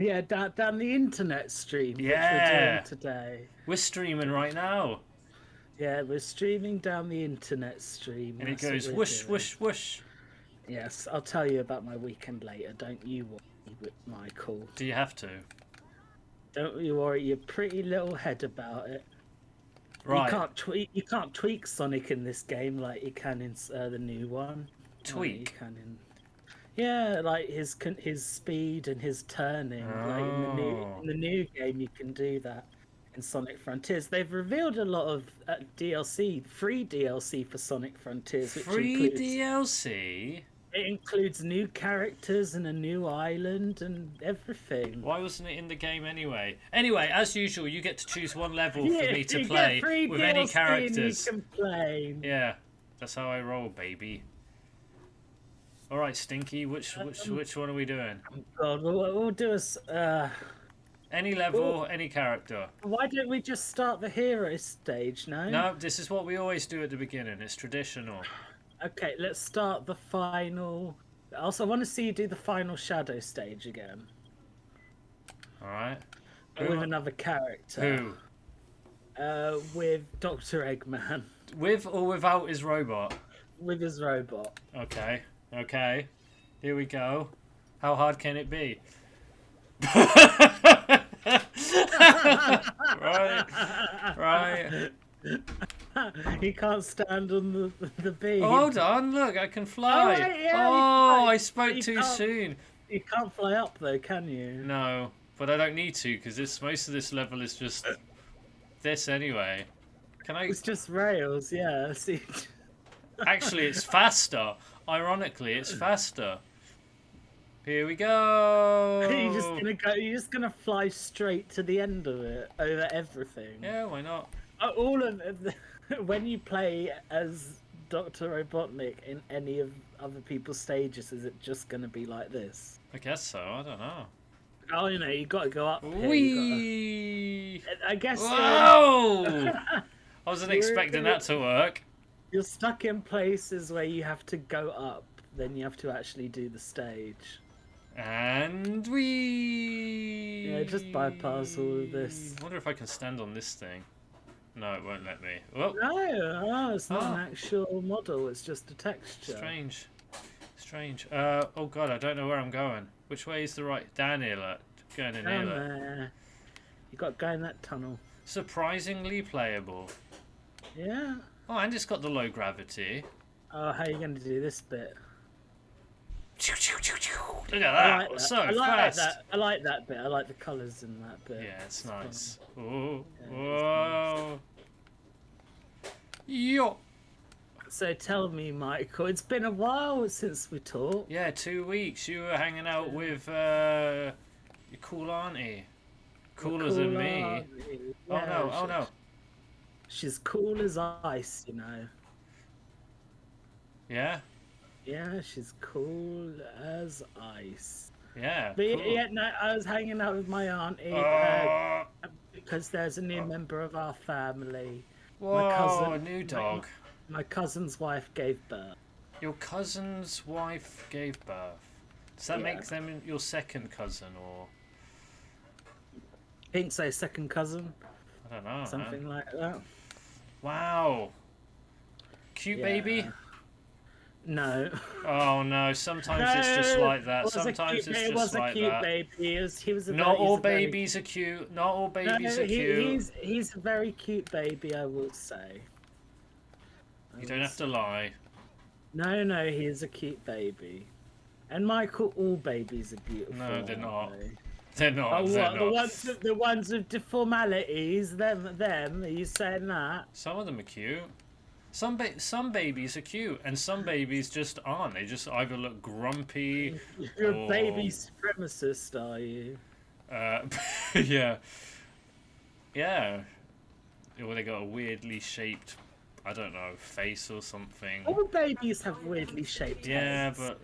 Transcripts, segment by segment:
Yeah, down the internet stream, which we're Yeah. doing today. We're streaming right now. Yeah, we're streaming down the internet stream. And it That's what goes we're whoosh, doing. whoosh, whoosh. Yes, I'll tell you about my weekend later. Don't you worry, Michael. Do you have to? Don't you worry your pretty little head about it. Right. You can't tweak Sonic in this game like you can in the new one. Tweak? Like you can in... Yeah, like his speed and his turning. Like in the new game, you can do that in Sonic Frontiers. They've revealed a lot of DLC, free DLC for Sonic Frontiers, which Free DLC? It includes new characters and a new island and everything. Why wasn't it in the game anyway? Anyway, as usual, you get to choose one level for me to you play get free with DLC any and characters. you can play. Yeah, that's how I roll, baby. All right, Stinky, which one are we doing? God, we'll do Any level, any character. Why don't we just start the hero stage now? No, this is what we always do at the beginning. It's traditional. Okay, let's start the final. Also, I want to see you do the final shadow stage again. All right. With another character. Who? With Dr. Eggman. With or without his robot? With his robot. Okay. Okay. Here we go. How hard can it be? Right. He can't stand on the beam. Oh, hold on, look, I can fly. Oh, right, yeah, I spoke too can't- soon. You can't fly up though, can you? No, but I don't need to because most of this level is just this anyway. Can I? It's just rails, yeah. See. Actually, it's faster. Ironically, it's faster. Here we go. You're just gonna fly straight to the end of it over everything. Yeah, why not? All of when you play as Dr. Robotnik in any of other people's stages, is it just gonna be like this? I guess so. I don't know. Oh, you got to go up. Whee! I guess. Whoa! I wasn't expecting that to work. You're stuck in places where you have to go up, then you have to actually do the stage. And we. Yeah, just bypass all of this. I wonder if I can stand on this thing. No, it won't let me. Oh, No, it's not an actual model. It's just a texture. strange. Strange. Oh god, I don't know where I'm going. Which way is the right? Down here, look. Going in here, Down look. there. You got to go in that tunnel. Surprisingly playable. Yeah. Oh, and it's got the low gravity. Oh, how are you going to do this bit? Look at that. So fast. I like that bit. I like the colours in that bit. Yeah, it's fun. nice. Oh, Yeah, whoa. Yo. So tell me, Michael, it's been a while since we talked. Yeah, 2 weeks. You were hanging out with your cool auntie. Cooler than me. Auntie. Oh no, oh no. She's cool as ice, you know. Yeah? Yeah, she's cool as ice. Yeah. But cool. yeah, no, I was hanging out with my auntie because there's a new member of our family. Whoa, a new dog. My cousin's wife gave birth. Your cousin's wife gave birth. Does that make them your second cousin, or? I think so, second cousin. I don't know. Something like that. Wow. Cute baby? No. Oh no, sometimes it's just like that. Sometimes it's just like that. Baby. He was a Not all babies are cute. Not all babies are cute. He's a very cute baby, I will say. You don't have to lie. No, he is a cute baby. And Michael, all babies are beautiful. No, they're not. aren't they? They're not. Oh, They're what? not. The ones with deformalities, them, are you saying that? Some of them are cute. Some babies are cute, and some babies just aren't. They just either look grumpy. You're or... a baby supremacist, are you? Yeah. Yeah. Or they got a weirdly shaped, I don't know, face or something. All babies have weirdly shaped Yeah, heads. but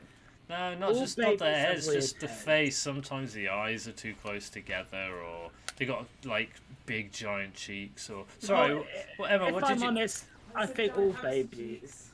no, not All just not the babies have heads, weird just the heads. face. Sometimes the eyes are too close together, or they got like big giant cheeks. Or sorry, well, Emma, if what I'm did you? honest, I think all babies.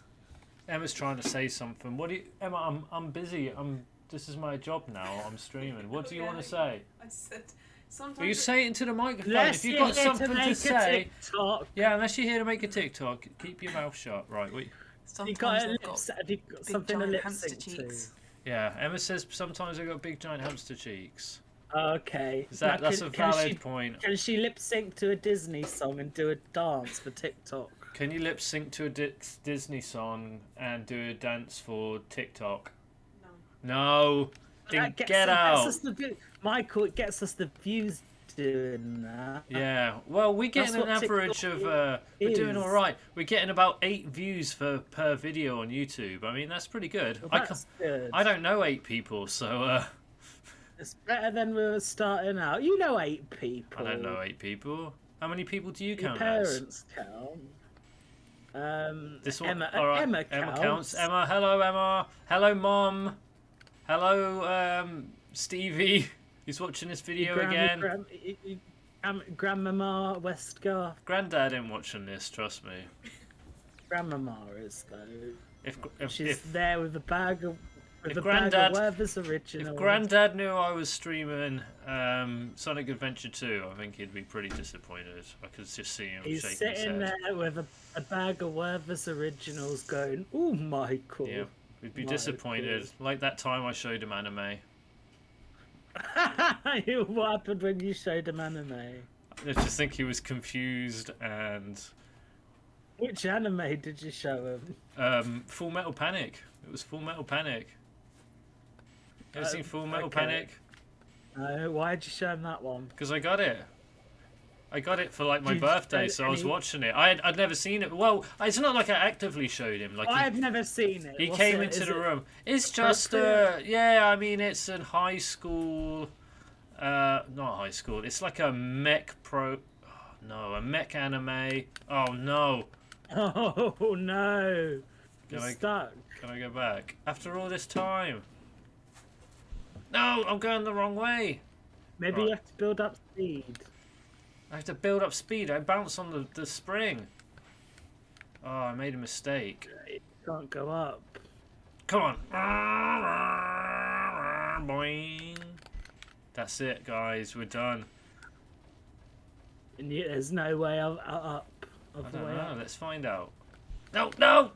Emma's trying to say something. What do you, Emma? I'm busy. I'm This is my job now. I'm streaming. What do you want to say? I said sometimes. Well, you say it into the microphone. Unless If you've you're got here something to to make say, a TikTok. yeah. Unless you're here to make a TikTok, keep your mouth shut. Right. You Sometimes got, they've got have you got big something to giant lip hamster sync to? cheeks. Yeah. Emma says sometimes I got big giant hamster cheeks. Okay. That's a valid point. Can she lip sync to a Disney song and do a dance for TikTok? Can you lip sync to a Disney song and do a dance for TikTok? No. Then get out. Michael, it gets us the views doing that. Yeah. Well, we're getting an average of. We're doing all right. We're getting about 8 views per video on YouTube. I mean, that's pretty good. Well, that's good. I don't know 8 people, so. It's better than we were starting out. You know 8 people. I don't know 8 people. How many people do you count Your as? parents count. This one. Emma, all right. Emma counts. Emma counts. Emma. Hello, Emma. Hello, Mom. Hello, Stevie. He's watching this video again. Grandmama Westgarth. Granddad ain't watching this. Trust me. Grandmama is though. If She's there with a bag of. If Werther's Originals. If Granddad knew I was streaming Sonic Adventure 2, I think he'd be pretty disappointed. I could just see him He's shaking his sitting head. there with a bag of Werther's Originals going, "Ooh, Michael." Yeah, we'd be Michael. disappointed. Like that time I showed him anime. What happened when you showed him anime? I just think he was confused and... Which anime did you show him? Full Metal Panic. It was Full Metal Panic. You ever seen Full Metal okay. Panic? No, why did you show him that one? Because I got it. I got it for like my Did you birthday, show so I was any- watching it. I'd never seen it. Well, it's not like I actively showed him. Like I've never seen it. he What's came it? into Is the it room. It's just appropriate? yeah. I mean, it's in high school. Not high school. It's like a mech pro. Oh, no, a mech anime. Oh no. Oh no! You're Can I- stuck. Can I go back after all this time? No, I'm going the wrong way. Maybe Right. you have to build up speed. I have to build up speed. I bounce on the spring. Oh, I made a mistake. You can't go up. Come on. Boing. That's it, guys. We're done. And there's no way up. I Of the don't way know. up. Let's find out. No, no.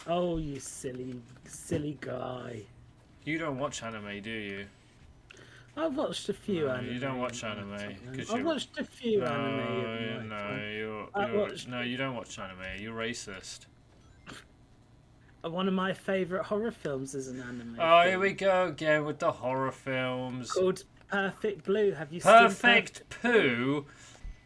Oh, you silly guy. You don't watch anime, do you? I've watched a few No, anime. you don't watch in my anime, time. 'cause I've you're- watched a few No, anime. in my time. no, you don't watch anime. You're racist. One of my favourite horror films is an anime. Oh, film here we go again with the horror films. called Perfect Blue. Have you Perfect seen Poo?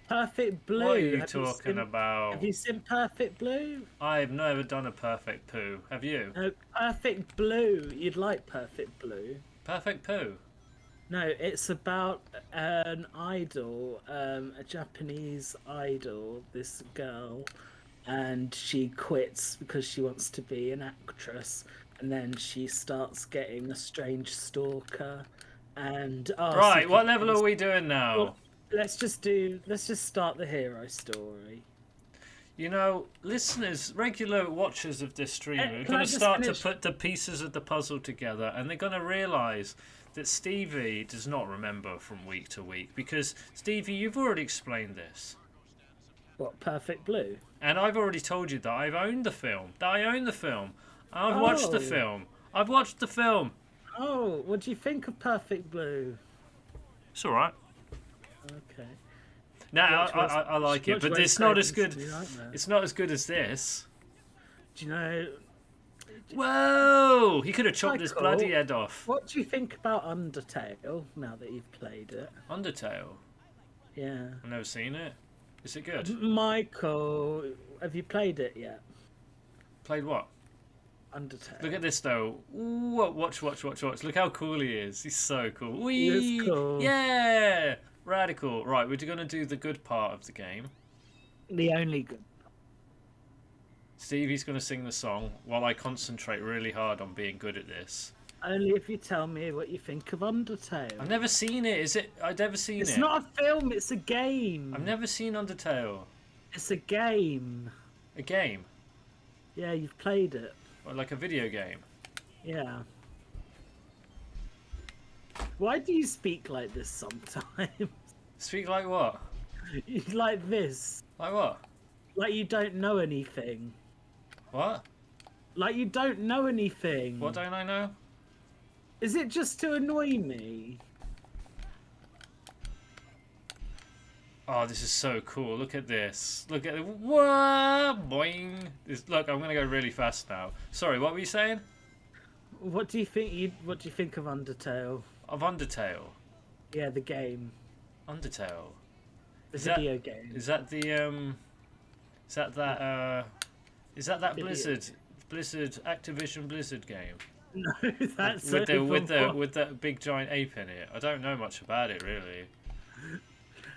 Perfect Blue? What are you Have talking seen, about? Have you seen Perfect Blue? I've never done a perfect poo. Have you? No, Perfect Blue. You'd like Perfect Blue. Perfect poo. No, it's about an idol, a Japanese idol, this girl, and she quits because she wants to be an actress, and then she starts getting a strange stalker, and... Right, what level are we doing now? Well, let's just start the hero story. You know, listeners, regular watchers of this stream are Can going I to just start finish? to put the pieces of the puzzle together, and they're going to realise that Stevie does not remember from week to week, because, Stevie, you've already explained this. What, Perfect Blue? And I've already told you that I've owned the film. That I own the film. I've watched the Oh. film. I've watched the film. Oh, what do you think of Perfect Blue? It's alright. Okay. No, Watch I like it, watch but Wes it's not as Craven's good. New Nightmare. It's not as good as this. Do you know... Whoa! He could have chopped his Michael, bloody head off. What do you think about Undertale, now that you've played it? Undertale. Yeah. I've never seen it. Is it good? Michael, have you played it yet? Played what? Undertale. Look at this though. Ooh, watch. Look how cool he is. He's so cool. Whee! He is cool. Yeah! Radical. Right, we're going to do the good part of the game. The only good. Stevie's going to sing the song while I concentrate really hard on being good at this. Only if you tell me what you think of Undertale. I've never seen it. Is it? I've never seen It's it. not a film, it's a game. I've never seen Undertale. It's a game. A game? Yeah, you've played it. Or like a video game? Yeah. Why do you speak like this sometimes? Speak like what? Like this. Like what? Like you don't know anything. What? Like you don't know anything. What don't I know? Is it just to annoy me? Oh, this is so cool. Look at this. Look at it. Whoa, boing. Look, I'm going to go really fast now. Sorry, what were you saying? What do you think? What do you think of Undertale? Of Undertale. Yeah, the game, Undertale. the Is that- video game. Is that the Is that that Video. Blizzard Activision Blizzard game? No, that's with over. that big giant ape in it. I don't know much about it really.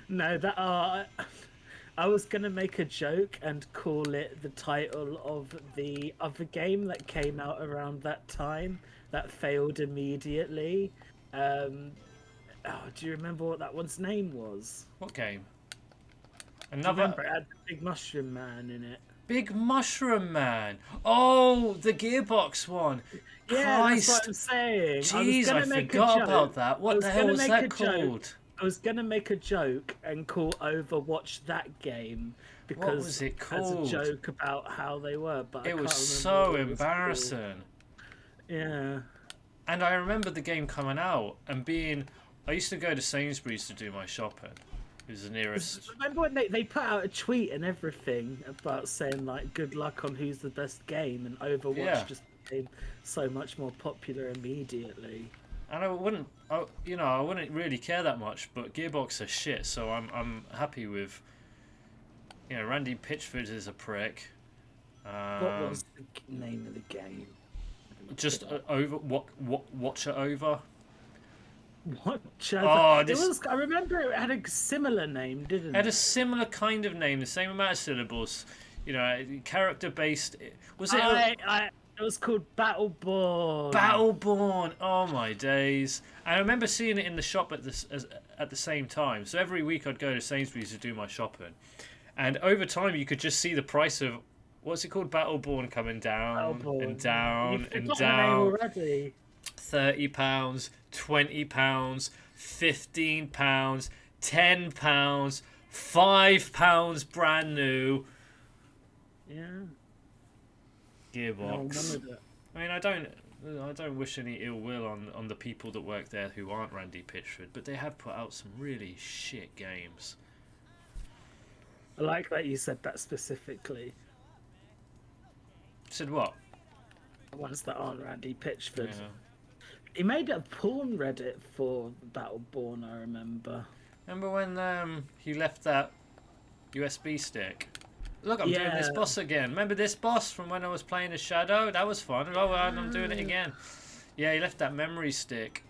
No, that I was gonna make a joke and call it the title of the other game that came out around that time that failed immediately. Do you remember what that one's name was? What game? Do you Another remember it had the big mushroom man in it? Big Mushroom Man. Oh, the Gearbox one. Yeah, Christ. that's what I'm saying. Jeez, I forgot about that. What the hell was that called? I was gonna make a joke and call Overwatch that game because was it as a called? joke about how they were, but I It can't was remember so what it was called. embarrassing. Yeah. And I remember the game coming out and being... I used to go to Sainsbury's to do my shopping. It was the nearest... Remember when they put out a tweet and everything about saying like good luck on who's the best game, and Overwatch Yeah. just became so much more popular immediately. And I wouldn't really care that much, but Gearbox are shit, so I'm happy with... Randy Pitchford is a prick. What was the name of the game? Just watch it over. What? Oh, this- It was. I remember it had a similar name, didn't It had a it? similar kind of name, the same amount of syllables. Character based. Was it It was called Battleborn. Battleborn? Oh my days! I remember seeing it in the shop at the same time. So every week I'd go to Sainsbury's to do my shopping, and over time you could just see the price of what's it called, Battleborn, coming down Battleborn. and down You've and forgotten the name down. already. £30, £20, £15, £10, £5 brand new. Yeah. Gearbox. No, none of it. I mean, I don't wish any ill will on the people that work there who aren't Randy Pitchford, but they have put out some really shit games. I like that you said that specifically. Said what? The ones that aren't Randy Pitchford. Yeah. He made a porn Reddit for Battleborn, I remember. Remember when he left that USB stick? Look, I'm doing this Yeah. boss again. Remember this boss from when I was playing as Shadow? That was fun. Oh, and I'm doing it again. Yeah, he left that memory stick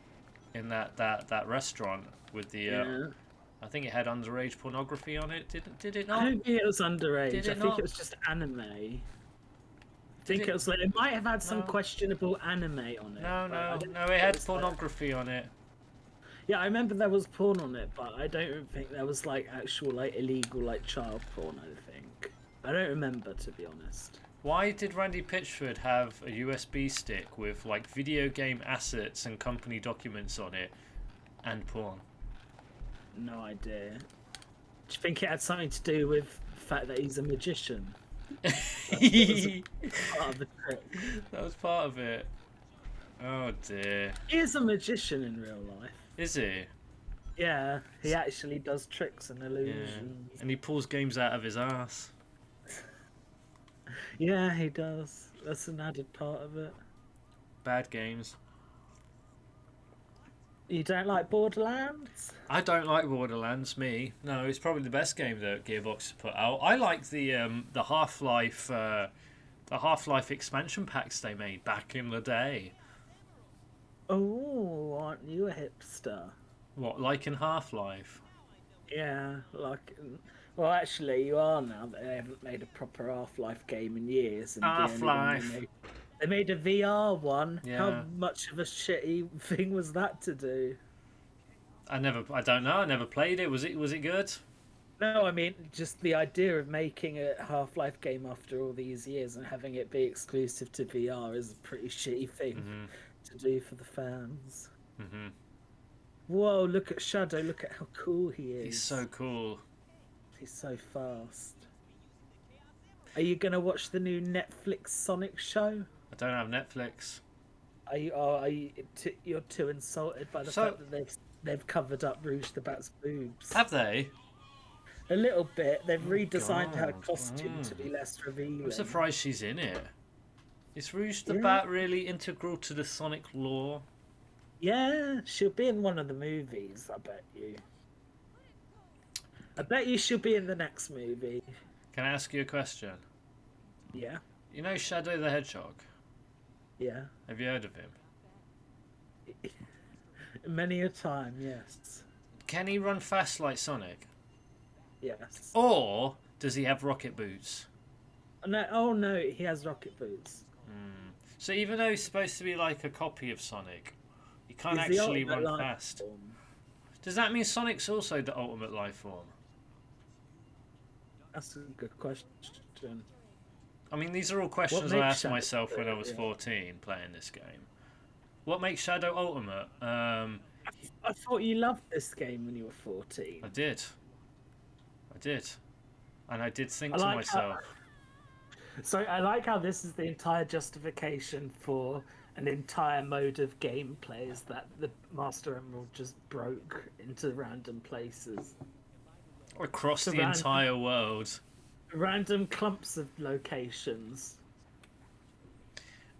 in that restaurant with the. Yeah. I think it had underage pornography on it. Did it I not? don't think it was underage. Did I it think not? it was just anime. I think it- it was like it might have had some No. questionable anime on it. No, but I don't no. think It had was, pornography on it. Yeah, I remember there was porn on it, but I don't think there was like actual like illegal like child porn. I think I don't remember, to be honest. Why did Randy Pitchford have a USB stick with like video game assets and company documents on it and porn? No idea. Do you think it had something to do with the fact that he's a magician? Part of the trick. That was part of it. Oh dear. He is a magician in real life. Is he? Yeah, he actually does tricks and Yeah. illusions. And he pulls games out of his ass. Yeah, he does. That's an added part of it. Bad games. You don't like Borderlands? I don't like Borderlands. Me, no. It's probably the best game that Gearbox has put out. I like the Half-Life expansion packs they made back in the day. Oh, aren't you a hipster? What, like in Half-Life? Yeah, like. Well, actually, you are now that they haven't made a proper Half-Life game in years. And the only one Half-Life. They made a VR one. Yeah. How much of a shitty thing was that to do? I don't know. I never played it. Was it good? No, I mean just the idea of making a Half-Life game after all these years and having it be exclusive to VR is a pretty shitty thing to do for the fans. Mm-hmm. Whoa, look at Shadow, look at how cool he is. He's so cool. He's so fast. Are you going to watch the new Netflix Sonic show? I don't have Netflix. You're too insulted by the fact that they've covered up Rouge the Bat's boobs. Have they? A little bit. They've redesigned her costume to be less revealing. I'm surprised she's in it. Is Rouge the Bat really integral to the Sonic lore? Yeah, she'll be in one of the movies, I bet you. I bet you she'll be in the next movie. Can I ask you a question? Yeah. You know Shadow the Hedgehog? Yeah. Have you heard of him? Many a time, yes. Can he run fast like Sonic? Yes. Or does he have rocket boots? No, oh no, he has rocket boots. So even though he's supposed to be like a copy of Sonic, he can't He's the actually ultimate run life fast. form. Does that mean Sonic's also the ultimate life form? That's a good question. I mean, these are all questions I makes asked Shadow myself when I was yeah. 14 playing this game. What makes Shadow ultimate? I thought you loved this game when you were 14. I did. And I did think I to like myself... So I like how this is the entire justification for an entire mode of gameplay is that the Master Emerald just broke into random places. Across So the entire world. Random clumps of locations.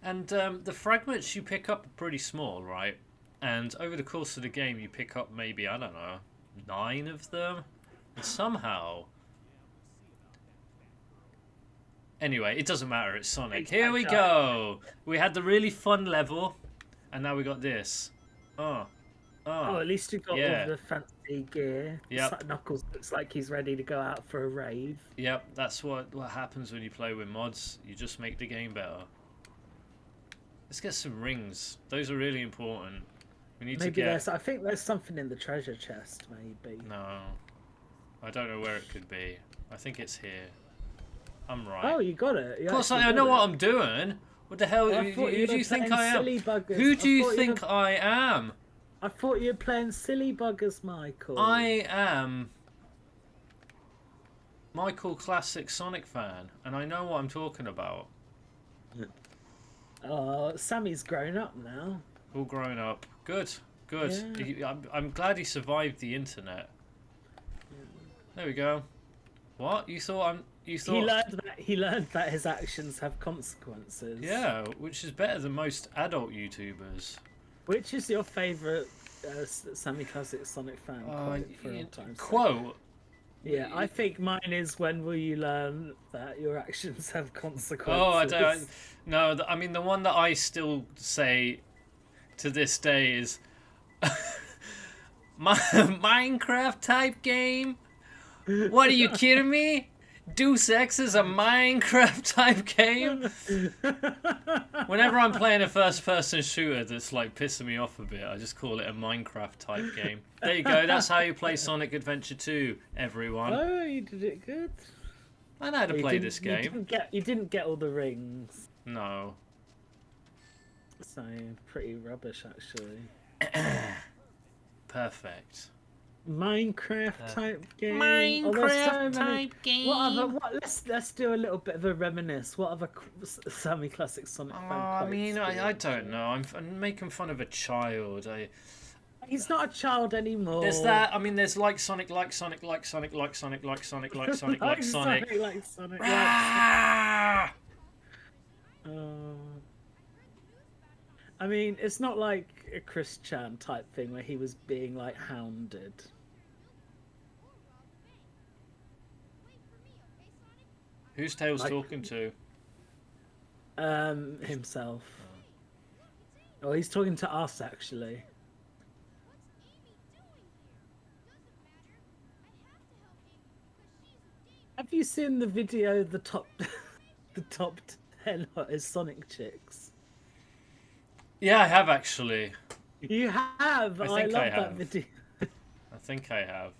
And the fragments you pick up are pretty small, right? And over the course of the game you pick up maybe, I don't know, 9 of them? And somehow... Anyway, it doesn't matter, it's Sonic. Here we go! We had the really fun level, and now we got this. Oh, at least you got yeah. all the fancy gear. Yep. Knuckles looks like he's ready to go out for a rave. Yep, that's what happens when you play with mods. You just make the game better. Let's get some rings. Those are really important. We need to get... I think there's something in the treasure chest, maybe. No. I don't know where it could be. I think it's here. I'm right. Oh, you got it. Of course, I know what I'm doing. What the hell? Who do you think I am? Who do you think I am? I thought you were playing Silly Buggers, Michael. I am Michael Classic Sonic fan, and I know what I'm talking about. Oh, Sammy's grown up now. All grown up. Good. Yeah. I'm glad he survived the internet. There we go. What? You thought He learned that his actions have consequences. Yeah, which is better than most adult YouTubers. Which is your favourite Sammy Classic Sonic fan quote? Yeah, I think mine is "When will you learn that your actions have consequences?" Oh, I don't. No, I mean the one that I still say to this day is Minecraft type game. What, are you kidding me? Deus Ex is a Minecraft type game? Whenever I'm playing a first person shooter that's like pissing me off a bit, I just call it a Minecraft type game. There you go, that's how you play Sonic Adventure 2, everyone. Oh, you did it good. I know how to play this game. You didn't get all the rings. No. So, pretty rubbish actually. Perfect. Minecraft type game. Minecraft type game. Let's do a little bit of a reminisce. What other Sammy Classic Sonic fan quotes? I mean, I don't know. I'm making fun of a child. He's not a child anymore. There's that. I mean, there's like Sonic, like Sonic, like Sonic, like Sonic, like Sonic, like Sonic, like Sonic. Like Sonic. I mean, it's not like a Chris Chan type thing where he was being like hounded. Who's Tails talking to? Himself. Oh, he's talking to us actually. Have you seen the video? The top 10 hottest Sonic chicks. Yeah, I have actually. You have. I love that video. I think I have.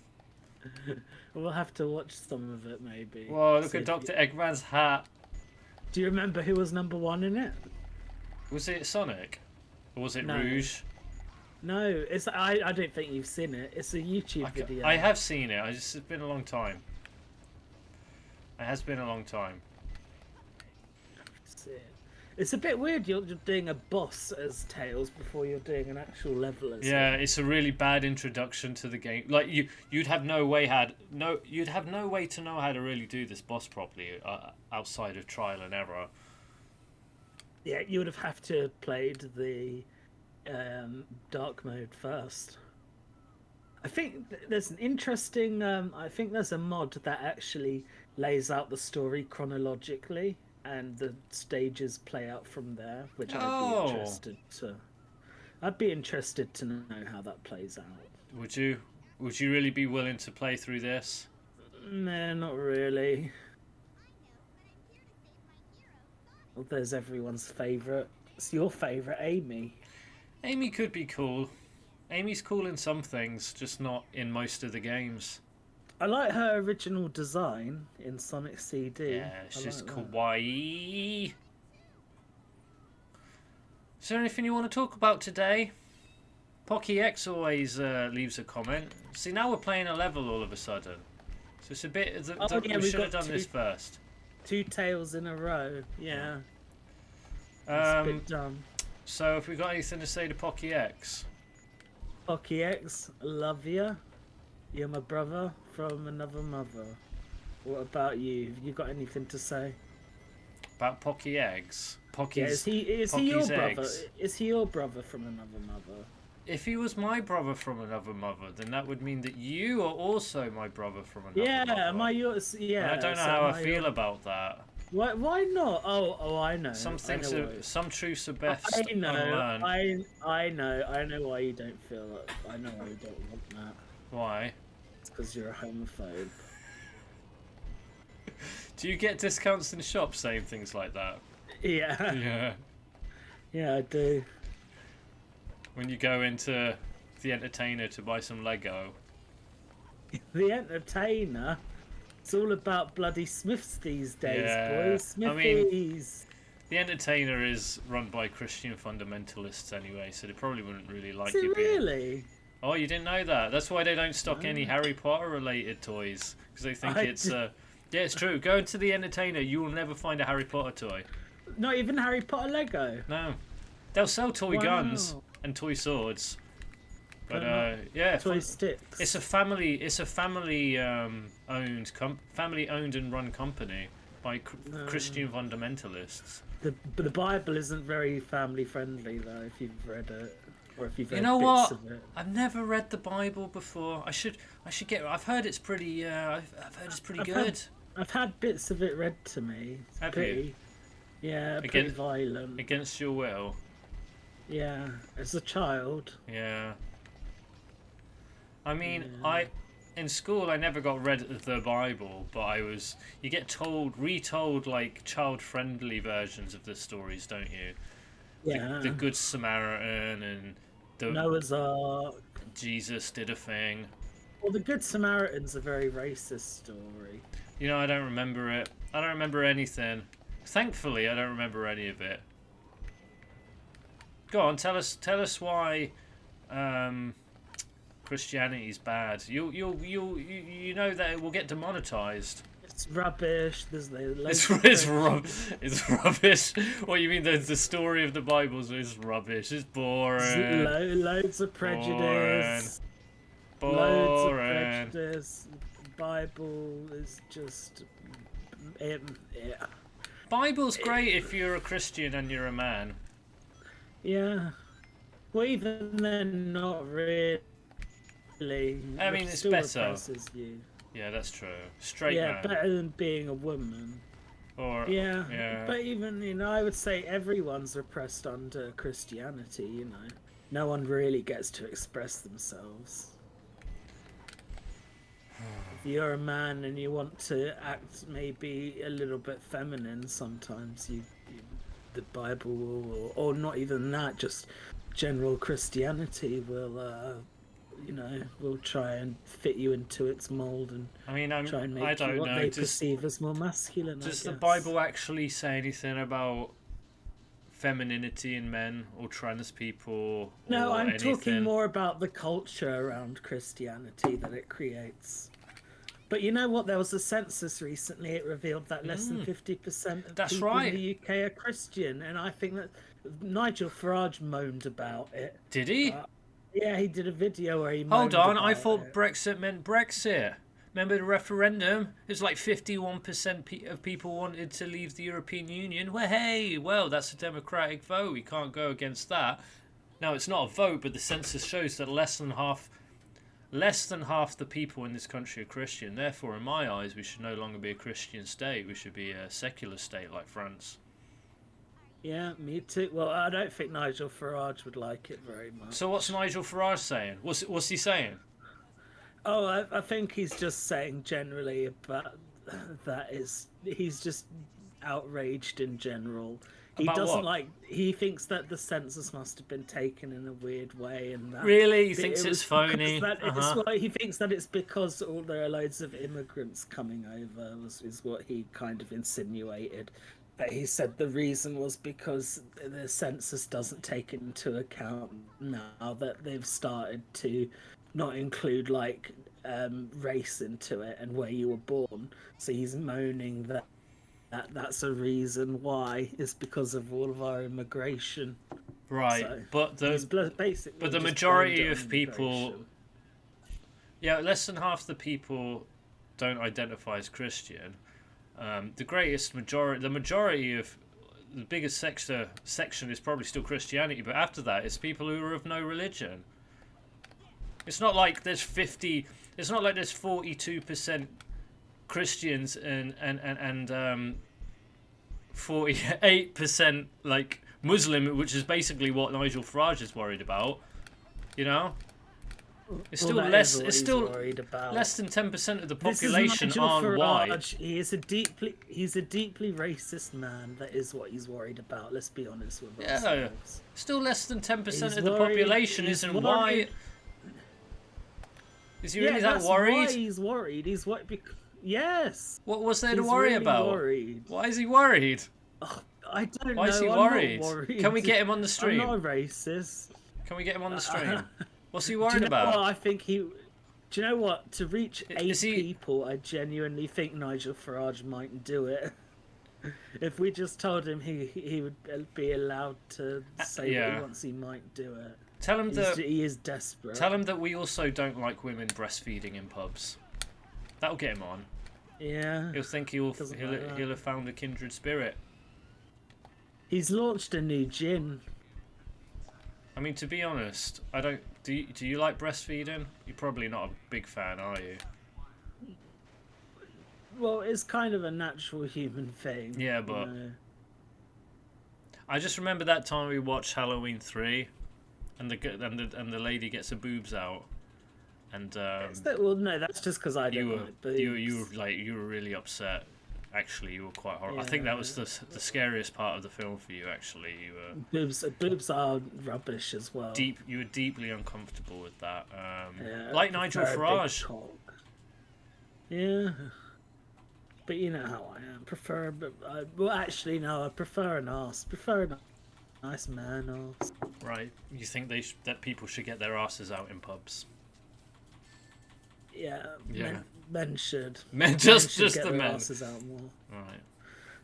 We'll have to watch some of it, maybe. Whoa, look See at if Dr. Eggman's hat. Do you remember who was number 1 in it? Was it Sonic? Or was it No. Rouge? No, it's I don't think you've seen it. It's a YouTube video. I have seen it. It's been a long time. It has been a long time. It's a bit weird. You're doing a boss as Tails before you're doing an actual level as Yeah, him. it's a really bad introduction to the game. Like you'd have no way to know how to really do this boss properly outside of trial and error. Yeah, you would have to have played the dark mode first. I think there's an interesting. I think there's a mod that actually lays out the story chronologically, and the stages play out from there, which I'd be interested to. I'd be interested to know how that plays out. Would you? Would you really be willing to play through this? Nah, not really. Well, there's everyone's favourite. It's your favourite, Amy. Amy could be cool. Amy's cool in some things, just not in most of the games. I like her original design in Sonic CD. Yeah, she's like that. kawaii. Is there anything you want to talk about today? Pocky X always leaves a comment. See, now we're playing a level all of a sudden. So it's a bit... we should have done this first. 2 tails in a row, yeah. It's a bit dumb. So if we got anything to say to Pocky X? Pocky X, love ya. You're my brother from another mother. What about you? Have you got anything to say? About Pocky Eggs? Pocky's, yeah, is he Pocky's your brother? eggs. Is he your brother from another mother? If he was my brother from another mother, then that would mean that you are also my brother from another mother. Yeah, am I yours? Yeah. And I don't know how I feel about that. Why not? Oh, I know. Some things, some truths are best I know. unlearned. I know why you don't feel that. I know why you don't want that. Why? It's because you're a homophobe. Do you get discounts in shops saying things like that? Yeah. Yeah. Yeah, I do. When you go into the Entertainer to buy some Lego. The Entertainer. It's all about bloody Smiths these days, Yeah, boys. I mean- Smithies. The Entertainer is run by Christian fundamentalists anyway, so they probably wouldn't really like Is it you being... really? Oh, you didn't know that? That's why they don't stock any Harry Potter related toys, because they think it's... Yeah, it's true. Go into the Entertainer, you will never find a Harry Potter toy. Not even Harry Potter Lego. No. They'll sell toy Wow. guns and toy swords. But But yeah, Toy sticks. it's a family family owned and run company by Christian fundamentalists. But the Bible isn't very family friendly though. If you've read it, or if you've read You know bits what? of it. I've never read the Bible before. I should get. I've heard it's pretty. I've heard it's pretty good. I've had bits of it read to me. It's Have pretty, you? Yeah, pretty Against- violent. Against your will. Yeah, as a child. Yeah. I mean, Yeah. in school I never got read the Bible, but you get retold like child-friendly versions of the stories, don't you? Yeah. The Good Samaritan and the Noah's Ark. Jesus did a thing. Well, the Good Samaritan's a very racist story. You know, I don't remember it. I don't remember anything. Thankfully, I don't remember any of it. Go on, tell us why Christianity's bad. You know that it will get demonetized. It's rubbish. There's It's rubbish. What you mean? The story of the Bible is rubbish. It's boring. Loads of prejudice. Boring. Loads of prejudice. The Bible is just. Yeah. Bible's great if you're a Christian and you're a man. Yeah. Well, even then, not really. I mean, It it's still better. represses you. Yeah, that's true. Straight Yeah, man. better than being a woman. Or Yeah. But even, I would say everyone's repressed under Christianity, No one really gets to express themselves. If you're a man and you want to act maybe a little bit feminine, sometimes the Bible will, or not even that, just general Christianity will will try and fit you into its mold and I mean, try and I make you don't what know. they perceive as more masculine. Does I the guess. Bible actually say anything about femininity in men or trans people? No, or I'm anything? talking more about the culture around Christianity that it creates. But you know what? There was a census recently. It revealed that less than 50% of That's people right. in the UK are Christian, and I think that Nigel Farage moaned about it. Did he? Yeah, he did a video where he Hold moaned on, I about thought it. Brexit meant Brexit. Remember the referendum? It was like 51% of people wanted to leave the European Union. Well, hey, that's a democratic vote. We can't go against that. Now, it's not a vote, but the census shows that less than half the people in this country are Christian. Therefore, in my eyes, we should no longer be a Christian state. We should be a secular state like France. Yeah, me too. Well, I don't think Nigel Farage would like it very much. So what's Nigel Farage saying? What's he saying? Oh, I think he's just saying generally about he's just outraged in general. He About doesn't what? like. He thinks that the census must have been taken in a weird way, and that Really? He thinks it's was phony? because Uh-huh. he thinks that it's because there are loads of immigrants coming over. Is what he kind of insinuated. But he said the reason was because the census doesn't take into account now that they've started to not include like race into it and where you were born. So he's moaning that's a reason why. It's because of all of our immigration. Right, So but basically the just majority blamed it of on people, immigration. yeah, less than half the people don't identify as Christian. The majority of the biggest section is probably still Christianity, but after that, it's people who are of no religion. It's not like there's 42% Christians and 48% like Muslim, which is basically what Nigel Farage is worried about. You know, it's still Well, that less. is what It's he's still worried about. less than 10% of the This is population Nigel aren't white. Farage. He's a deeply racist man. That is what he's worried about. Let's be honest with Yeah, ourselves. still less than 10% of the worried- population he's isn't worried- white. Is he really that that's worried? Why he's worried. He's what? Yes. What was there to He's worry really about? Worried. Why is he worried? Oh, I don't Why know. is he I'm worried? not worried? Can we get him on the I'm stream? not a racist. Can we get him on the stream? What's he Do worried you know about? what? I think he. Do you know what? To reach Is 8 he- people, I genuinely think Nigel Farage might do it. If we just told him he would be allowed to say what yeah. he wants, he might do it. Tell him that. He is desperate. Tell him that we also don't like women breastfeeding in pubs. That'll get him on. Yeah. He'll think Doesn't like that. he'll have found a kindred spirit. He's launched a new gin. I mean, to be honest, I don't. Do you like breastfeeding? You're probably not a big fan, are you? Well, it's kind of a natural human thing. Yeah, but I just remember that time we watched Halloween 3, and the lady gets her boobs out, and well, no, that's just because I don't like boobs. you were really upset. Actually, you were quite horrible. I think that was the scariest part of the film for you. Actually, you were boobs are rubbish as well. You were deeply uncomfortable with that. Yeah, like I Nigel prefer a big Farage. cock. Yeah, but you know how I am. I prefer an arse. Prefer a nice man arse. Right? You think that people should get their asses out in pubs? Yeah. Yeah. Men should. Just should the get their men. asses out more. Right.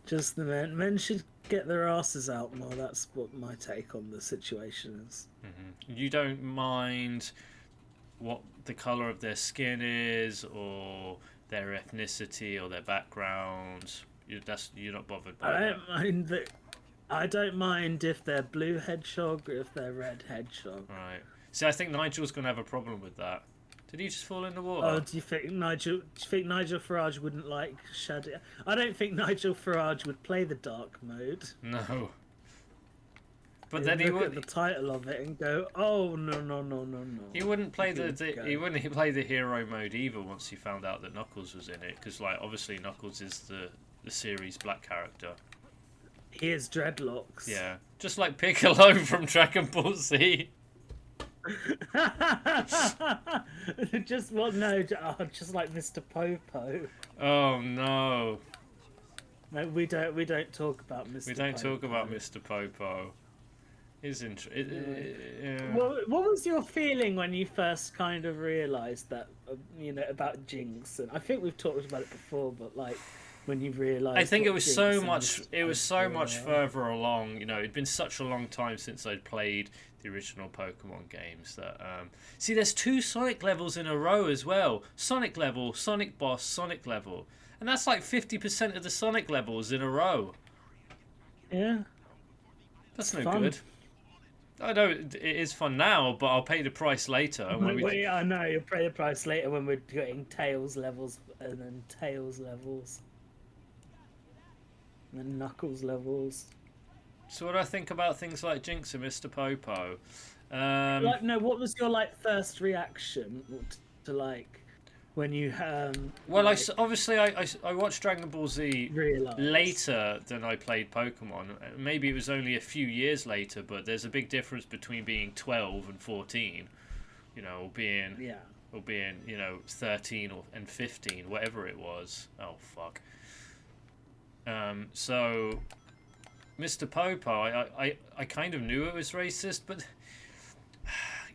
Just the men. Men should get their asses out more. That's what my take on the situation is. Mm-hmm. You don't mind what the color of their skin is, or their ethnicity, or their background. You're not bothered by I that. don't mind that. I don't mind if they're blue hedgehog or if they're red hedgehog. Right. See, I think Nigel's gonna have a problem with that. Did he just fall in the water? Oh, do you think Nigel Farage wouldn't like Shadow? I don't think Nigel Farage would play the dark mode. No. But He'd then he look at would. the title of it and go, "Oh no!" He wouldn't play He would go. he wouldn't play the hero mode either once he found out that Knuckles was in it, because like obviously Knuckles is the series black character. He has dreadlocks. Yeah, just like Piccolo from Dragon Ball Z. Just well, no, just like Mr. Popo. Oh no. No, we don't talk about Mr. We don't Popo. talk about Mr. Popo. It's yeah. What was your feeling when you first kind of realised that, about Jinx? And I think we've talked about it before, but like when you realised, I think it what was Jinx so and much. Mr. It was Popo so much are. further along. It'd been such a long time since I'd played the original Pokemon games that. See, there's 2 Sonic levels in a row as well. Sonic level, Sonic boss, Sonic level, and that's like 50% of the Sonic levels in a row. Yeah, That's it's no fun. good. I know it is fun now, but I'll pay the price later. When we... I know you'll pay the price later when we're getting Tails levels and then Tails levels and then Knuckles levels. So what do I think about things like Jinx and Mr. Popo? What was your first reaction to when you Well, obviously I watched Dragon Ball Z realised later than I played Pokemon. Maybe it was only a few years later, but there's a big difference between being 12 and 14, or being 13 and 15, whatever it was. Oh fuck. So Mr. Popo, I kind of knew it was racist, but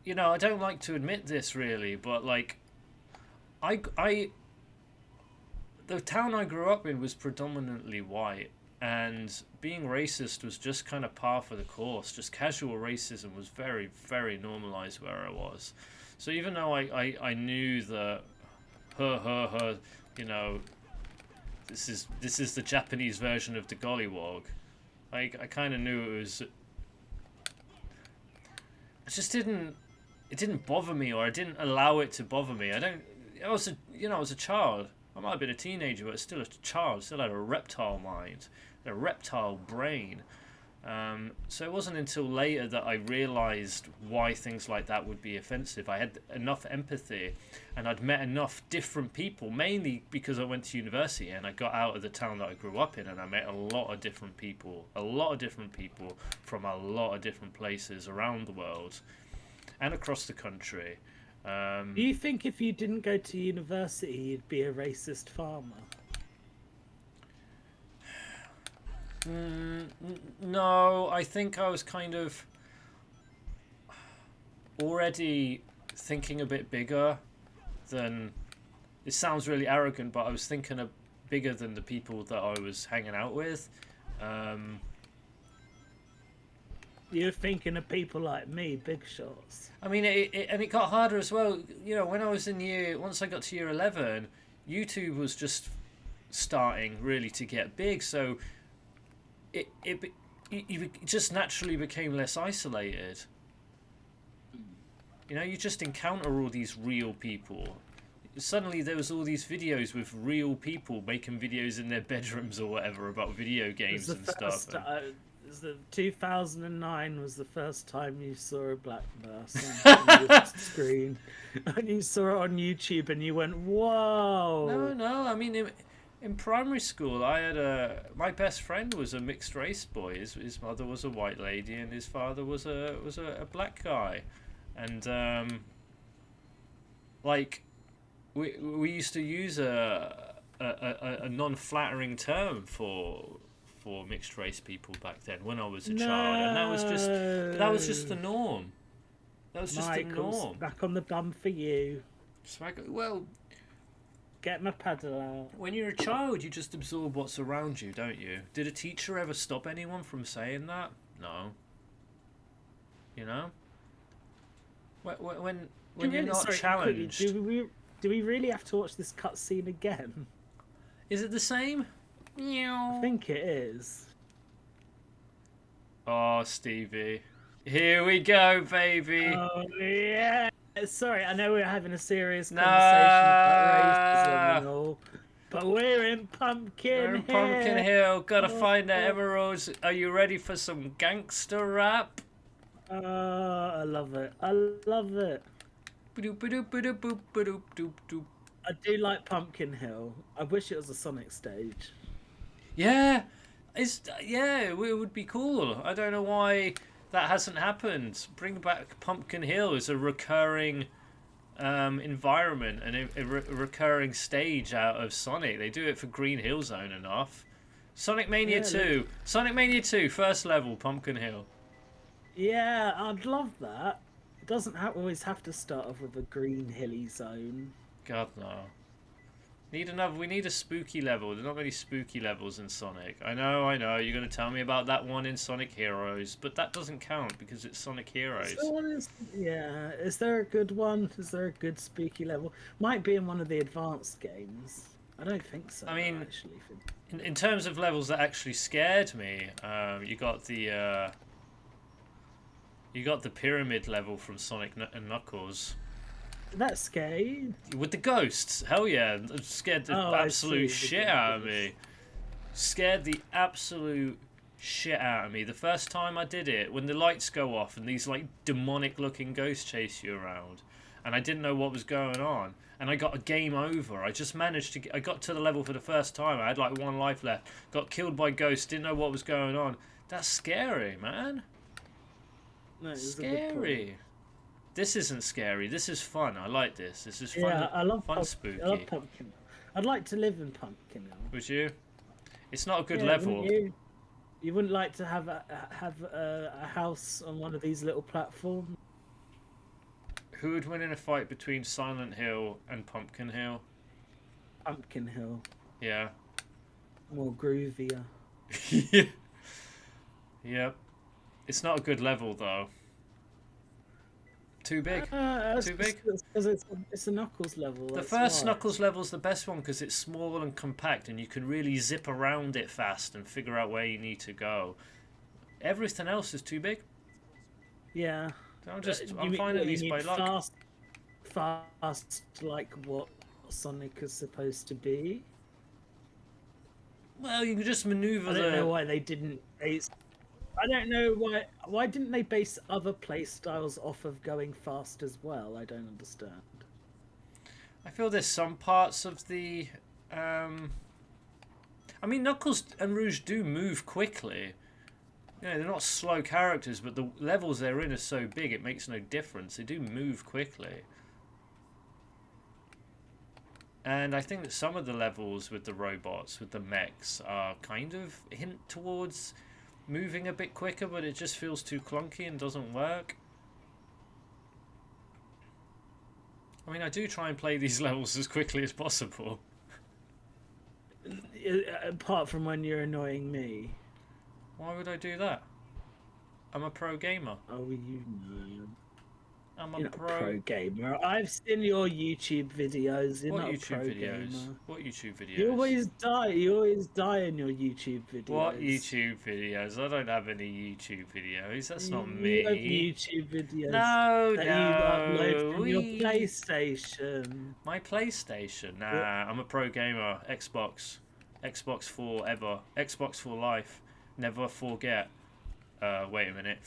I don't like to admit this really, but the town I grew up in was predominantly white, and being racist was just kind of par for the course. Just casual racism was very, very normalized where I was. So even though I knew that this is the Japanese version of the gollywog, I kind of knew it was. It didn't bother me, or I didn't allow it to bother me. I was a child. I might have been a teenager, but still a child. Still had a reptile mind, a reptile brain. So it wasn't until later that I realised why things like that would be offensive. I had enough empathy, and I'd met enough different people, mainly because I went to university and I got out of the town that I grew up in, and I met a lot of different people from a lot of different places around the world and across the country. Do you think if you didn't go to university, you'd be a racist farmer? No, I think I was kind of already thinking a bit bigger than. It sounds really arrogant, but I was thinking bigger than the people that I was hanging out with. You're thinking of people like me, big shots. I mean, it got harder as well. When I was once I got to year 11, YouTube was just starting really to get big. So you just naturally became less isolated. You just encounter all these real people. Suddenly there was all these videos with real people making videos in their bedrooms or whatever about video games and stuff. 2009 was the first time you saw a black person on your screen, and you saw it on YouTube, and you went, "Whoa!" No. I mean, in primary school, I had my best friend was a mixed race boy. His mother was a white lady, and his father was a black guy, and we used to use a non-flattering term for mixed race people back then when I was a child, and that was just the norm. That was just Michael's the norm. Back on the bum for you. Well, get my paddle out. when you're a child, you just absorb what's around you, don't you? Did a teacher ever stop anyone from saying that? No. When you're not challenged. Quickly, do we really have to watch this cutscene again? Is it the same? I think it is. Oh, Stevie. Here we go, baby. Oh, yeah. Sorry, I know we're having a serious conversation about racism and all, but we're in Pumpkin Hill. Gotta find the emeralds. Are you ready for some gangster rap? I love it. I love it. I do like Pumpkin Hill. I wish it was a Sonic stage. Yeah, it would be cool. I don't know why That hasn't happened. Bring back Pumpkin Hill as a recurring environment and a recurring stage out of Sonic. They do it for Green Hill Zone enough. Sonic Mania 2. Sonic Mania 2, first level, Pumpkin Hill. Yeah, I'd love that. It doesn't always have to start off with a green hilly zone. God, no. We need a spooky level. There's not many spooky levels in Sonic. I know, you're going to tell me about that one in Sonic Heroes, but that doesn't count because it's Sonic Heroes. Is there a good one? Is there a good spooky level? Might be in one of the advanced games. I don't think so. I mean, actually. In terms of levels that actually scared me, you got the pyramid level from Sonic and Knuckles. That's scary. With the ghosts, hell yeah, it scared the absolute shit out of me. Scared the absolute shit out of me. The first time I did it, when the lights go off and these like demonic looking ghosts chase you around, and I didn't know what was going on, and I got a game over. I just managed to I got to the level for the first time. I had like 1 life left. Got killed by ghosts, didn't know what was going on. That's scary, man. No, scary. This isn't scary. This is fun. I like this. This is fun. Yeah, I love spooky. I love Pumpkin. I'd like to live in Pumpkin Hill. Would you? It's not a good level. You wouldn't like to have a house on one of these little platforms? Who would win in a fight between Silent Hill and Pumpkin Hill? Pumpkin Hill. Yeah. More groovier. Yeah. Yep. It's not a good level though. Too big. Too big. Because it's a Knuckles level. The first Knuckles level's the best one because it's small and compact, and you can really zip around it fast and figure out where you need to go. Everything else is too big. Yeah. I'm finding these by luck. Fast, like what Sonic is supposed to be. Well, you can just maneuver. I don't know why they didn't. I don't know why. Why didn't they base other play styles off of going fast as well? I don't understand. I feel there's some parts of the. I mean, Knuckles and Rouge do move quickly. You know, they're not slow characters, but the levels they're in are so big it makes no difference. They do move quickly. And I think that some of the levels with the robots, with the mechs, are kind of hint towards moving a bit quicker, but it just feels too clunky and doesn't work. I mean, I do try and play these levels as quickly as possible. Apart from when you're annoying me. Why would I do that? I'm a pro gamer. Oh, you know. I'm You're a not a pro gamer. I've seen your YouTube videos. You're What not YouTube a pro videos? gamer. What YouTube videos? You always die. You always die in your YouTube videos. What YouTube videos? I don't have any YouTube videos. That's not You me. have YouTube videos No, that no. you upload from your PlayStation. My PlayStation? Nah, I'm a pro gamer. Xbox 4 ever. Xbox for life. Never forget. Wait a minute.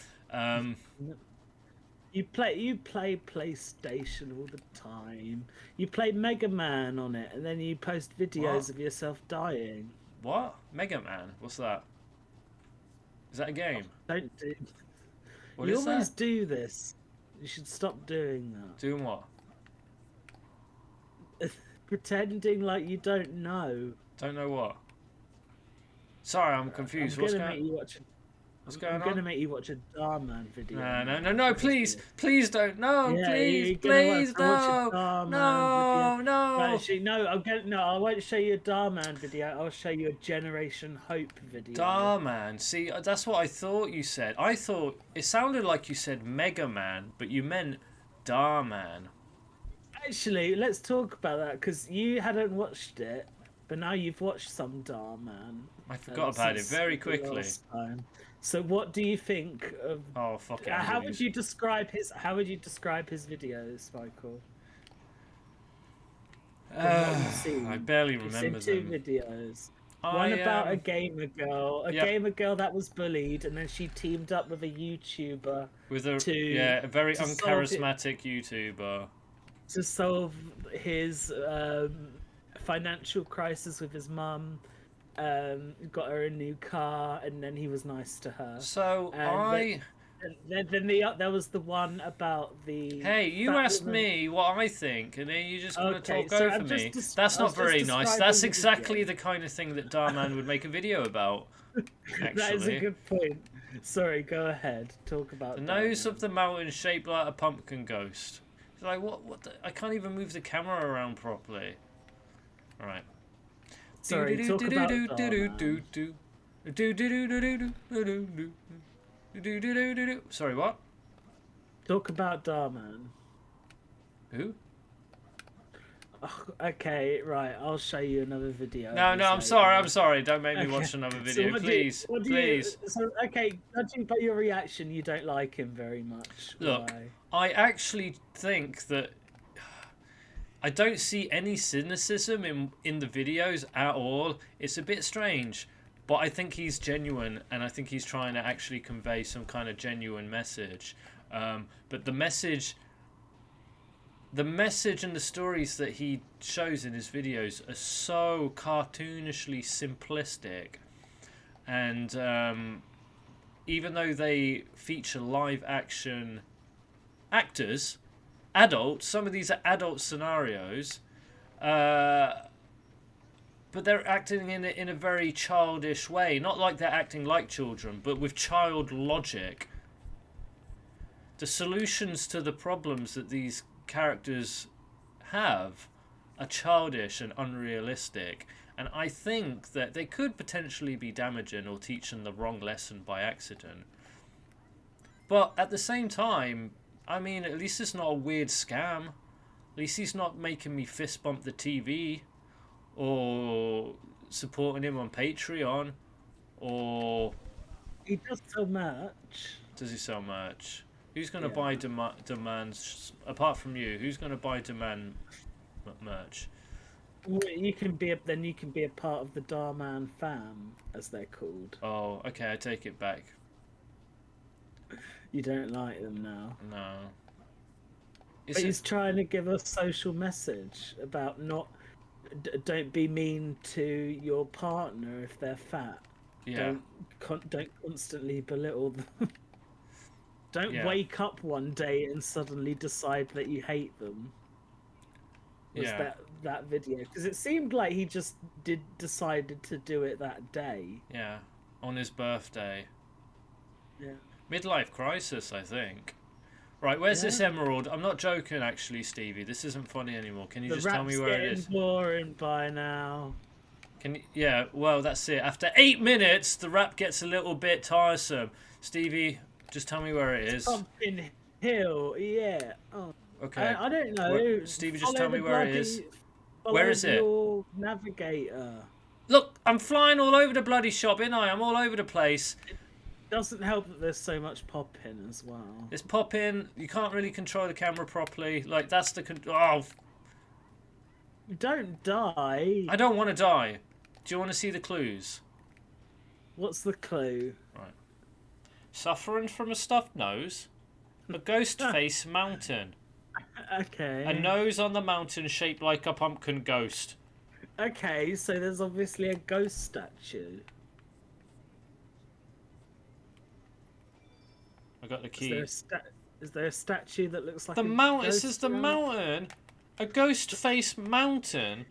You play PlayStation all the time. You play Mega Man on it, and then you post videos of yourself dying. What? Mega Man? What's that? Is that a game? Don't do. What You is always that? do this. You should stop doing that. Doing what? Pretending like you don't know. Don't know what? Sorry, I'm confused. What's going on? What's going on? I'm gonna make you watch a Darman video. No, please don't. No, Yeah, please, no. No. Actually, no, I won't show you a Darman video. I'll show you a Generation Hope video. Darman. See, that's what I thought you said. I thought it sounded like you said Mega Man, but you meant Darman. Actually, let's talk about that because you hadn't watched it, but now you've watched some Darman. I forgot about it very quickly. So, what do you think of? Oh, fuck it. How would you describe his videos, Michael? I barely remember two them. videos. One about a gamer girl, gamer girl that was bullied, and then she teamed up with a YouTuber with a very uncharismatic YouTuber to solve his financial crisis with his mum. Got her a new car, and then he was nice to her. So there was the one about the. Hey, you fat asked woman- me what I think, and then you just want to Okay, talk so over I'm just me. des- That's I not was just very nice. describing That's the exactly video. the kind of thing that Darman would make a video about. Actually, That is a good point. Sorry, go ahead. Talk about the nose Darman. of the mountain shaped like a pumpkin ghost. It's like what? I can't even move the camera around properly. All right. Sorry, talk about Darman. Sorry, what? Talk about Darman. Who? Oh, okay, right. I'll show you another video. No, of no, this I'm later. sorry, I'm sorry. Don't make me Okay. watch another So video, what do please, what do please. So okay, judging by your reaction, you don't like him very much. Look, Why? I actually think that I don't see any cynicism in the videos at all. It's a bit strange, but I think he's genuine, and I think he's trying to actually convey some kind of genuine message. But the message and the stories that he shows in his videos are so cartoonishly simplistic, and even though they feature live action actors, adults, some of these are adult scenarios, but they're acting in a very childish way. Not like they're acting like children, but with child logic. The solutions to the problems that these characters have are childish and unrealistic, and I think that they could potentially be damaging or teaching the wrong lesson by accident. But at the same time, I mean, at least it's not a weird scam. At least he's not making me fist bump the TV, or supporting him on Patreon, or He does so much. does he sell merch? Who's going to Yeah. buy Demand's, apart from you, who's going to buy Demand merch? Well, you can be a part of the Darman fam, as they're called. Oh, okay, I take it back. You don't like them now. No. But he's trying to give a social message about don't be mean to your partner if they're fat. Yeah. Don't constantly belittle them. Don't Yeah. wake up one day and suddenly decide that you hate them. Was Yeah. that video? Because it seemed like he just decided to do it that day. Yeah. On his birthday. Yeah. Midlife crisis, I think. Right, where's this Yeah. emerald? I'm not joking, actually, Stevie. This isn't funny anymore. Can you The just tell me rap's where it getting is? boring by now. Can you, yeah, well, that's it. After 8 minutes, the rap gets a little bit tiresome. Stevie, just tell me where it is. Pumpkin Hill, yeah. Oh. Okay. I don't know. Stevie, just Follow tell me the where it bloody- is. follow Where is it? Your navigator. Look, I'm flying all over the bloody shop, ain't I? I'm all over the place. Doesn't help that there's so much pop in as well. It's popping. You can't really control the camera properly. Like, that's the... Oh, Don't die. I don't want to die. Do you want to see the clues? What's the clue? Suffering from a stuffed nose. A ghost face mountain. Okay. A nose on the mountain shaped like a pumpkin ghost. Okay, so there's obviously a ghost statue. I got the Is key. there a statue that looks like The a mountain. It ghost says the around? mountain. A ghost face mountain.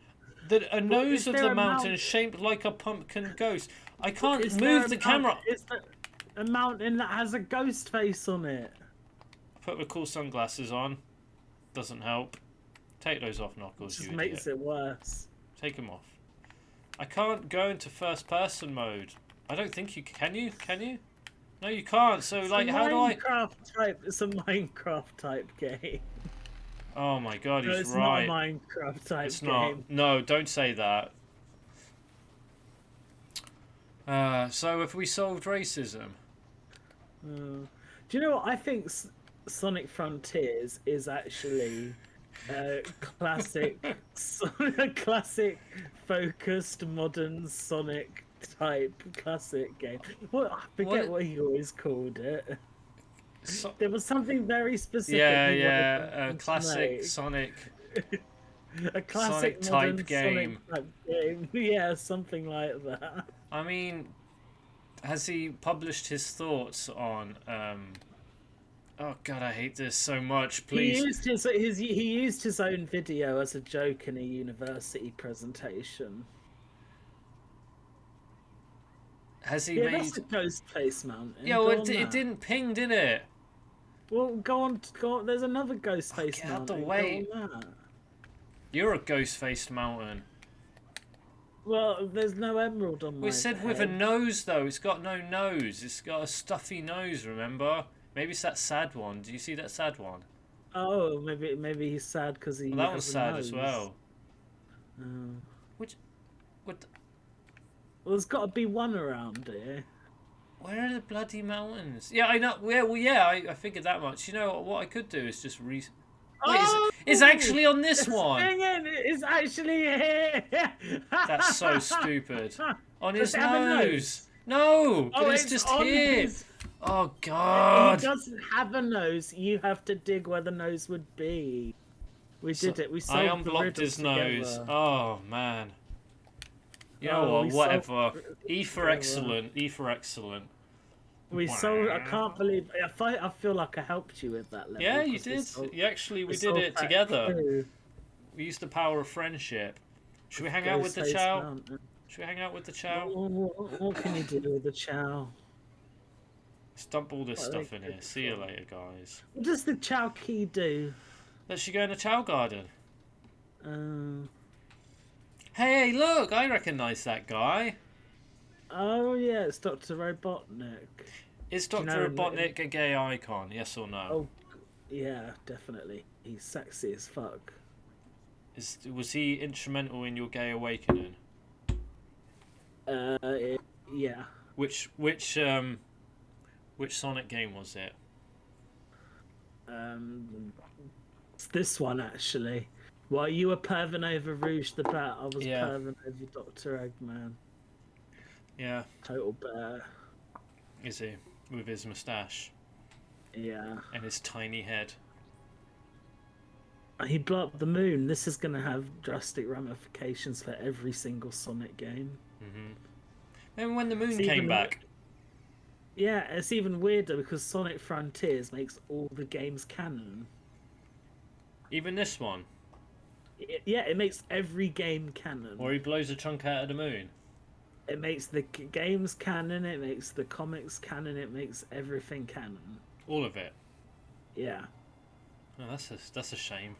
A nose is of there the a mountain shaped like a pumpkin ghost. I can't Is there move a the camera. Is there a mountain that has a ghost face on it? Put the cool sunglasses on. Doesn't help. Take those off, Knuckles, Just you makes idiot. it worse. Take them off. I can't go into first person mode. I don't think you can. You? Can you? No, you can't. So, like, how do I... It's a Minecraft type game. Oh my god, No, he's it's right. not a Minecraft type It's game. not. No, don't say that. So have we solved racism? Do you know what? I think Sonic Frontiers is actually a classic, a classic focused modern Sonic type classic game. Well, I forget what he always called it. There was something very specific. Yeah, he wanted yeah, them a to classic make. Sonic. A classic Sonic modern type game. Sonic type game. Yeah, something like that. I mean, has he published his thoughts on Oh god, I hate this so much. He Please. used his own video as a joke in a university presentation. Has he Yeah, made? that's a ghost face mountain. Yeah, Go well, on it that. didn't ping, did it? Well, go on. There's another ghost face get out the mountain. way. Go on that. You're a ghost-faced mountain. Well, there's no emerald on my We said with a head. nose though. It's got no nose. It's got a stuffy nose. Remember? Maybe it's that sad one. Do you see that sad one? Oh, maybe he's sad because he. Well, that has one's a sad nose. as well. Oh. What? Well, there's got to be one around here. Where are the bloody mountains? Yeah, I know. Yeah, well, yeah, I figured that much. You know what I could do is just Wait, it's actually on this one. It's actually here. That's so stupid. On his Does it have a nose. No, but it's just on here. his- Oh He god. doesn't have a nose. You have to dig where the nose would be. We did it. We solved I the unblocked riddle his nose. together. Oh man. You know Oh, what? we Whatever. solved E for together. excellent. E for excellent. We solved. I can't believe. I feel like I helped you with that level. Yeah, you 'cause we did. solved- You actually, we we did solved it that together. clue. We used the power of friendship. Should we hang out with the Ghostface chow? Mountain. Should we hang out with the chow? What can you do with the chow? Let's dump all this What are stuff they in here. good See you for? later, guys. What does the chow key do? Let's you go in the chow garden. Uh, Hey, look! I recognise that guy. oh yeah, it's Dr. Robotnik. Is Do you Dr. know- Robotnik a gay icon? Yes or no? Oh, yeah, definitely. He's sexy as fuck. Was he instrumental in your gay awakening? Yeah. Which Sonic game was it? It's this one actually. While you were perving over Rouge the Bat, I was Yeah. perving over Dr. Eggman. Yeah, Total bear. is he? With his moustache Yeah. and his tiny head. He blew up the moon. This is going to have drastic ramifications for every single Sonic game. Remember when the moon It's came even- back? Yeah, it's even weirder because Sonic Frontiers makes all the games canon. Even this one? Yeah, it makes every game canon. Or he blows a chunk out of the moon? It makes the games canon, it makes the comics canon, it makes everything canon. All of it? Yeah. Oh, that's a shame.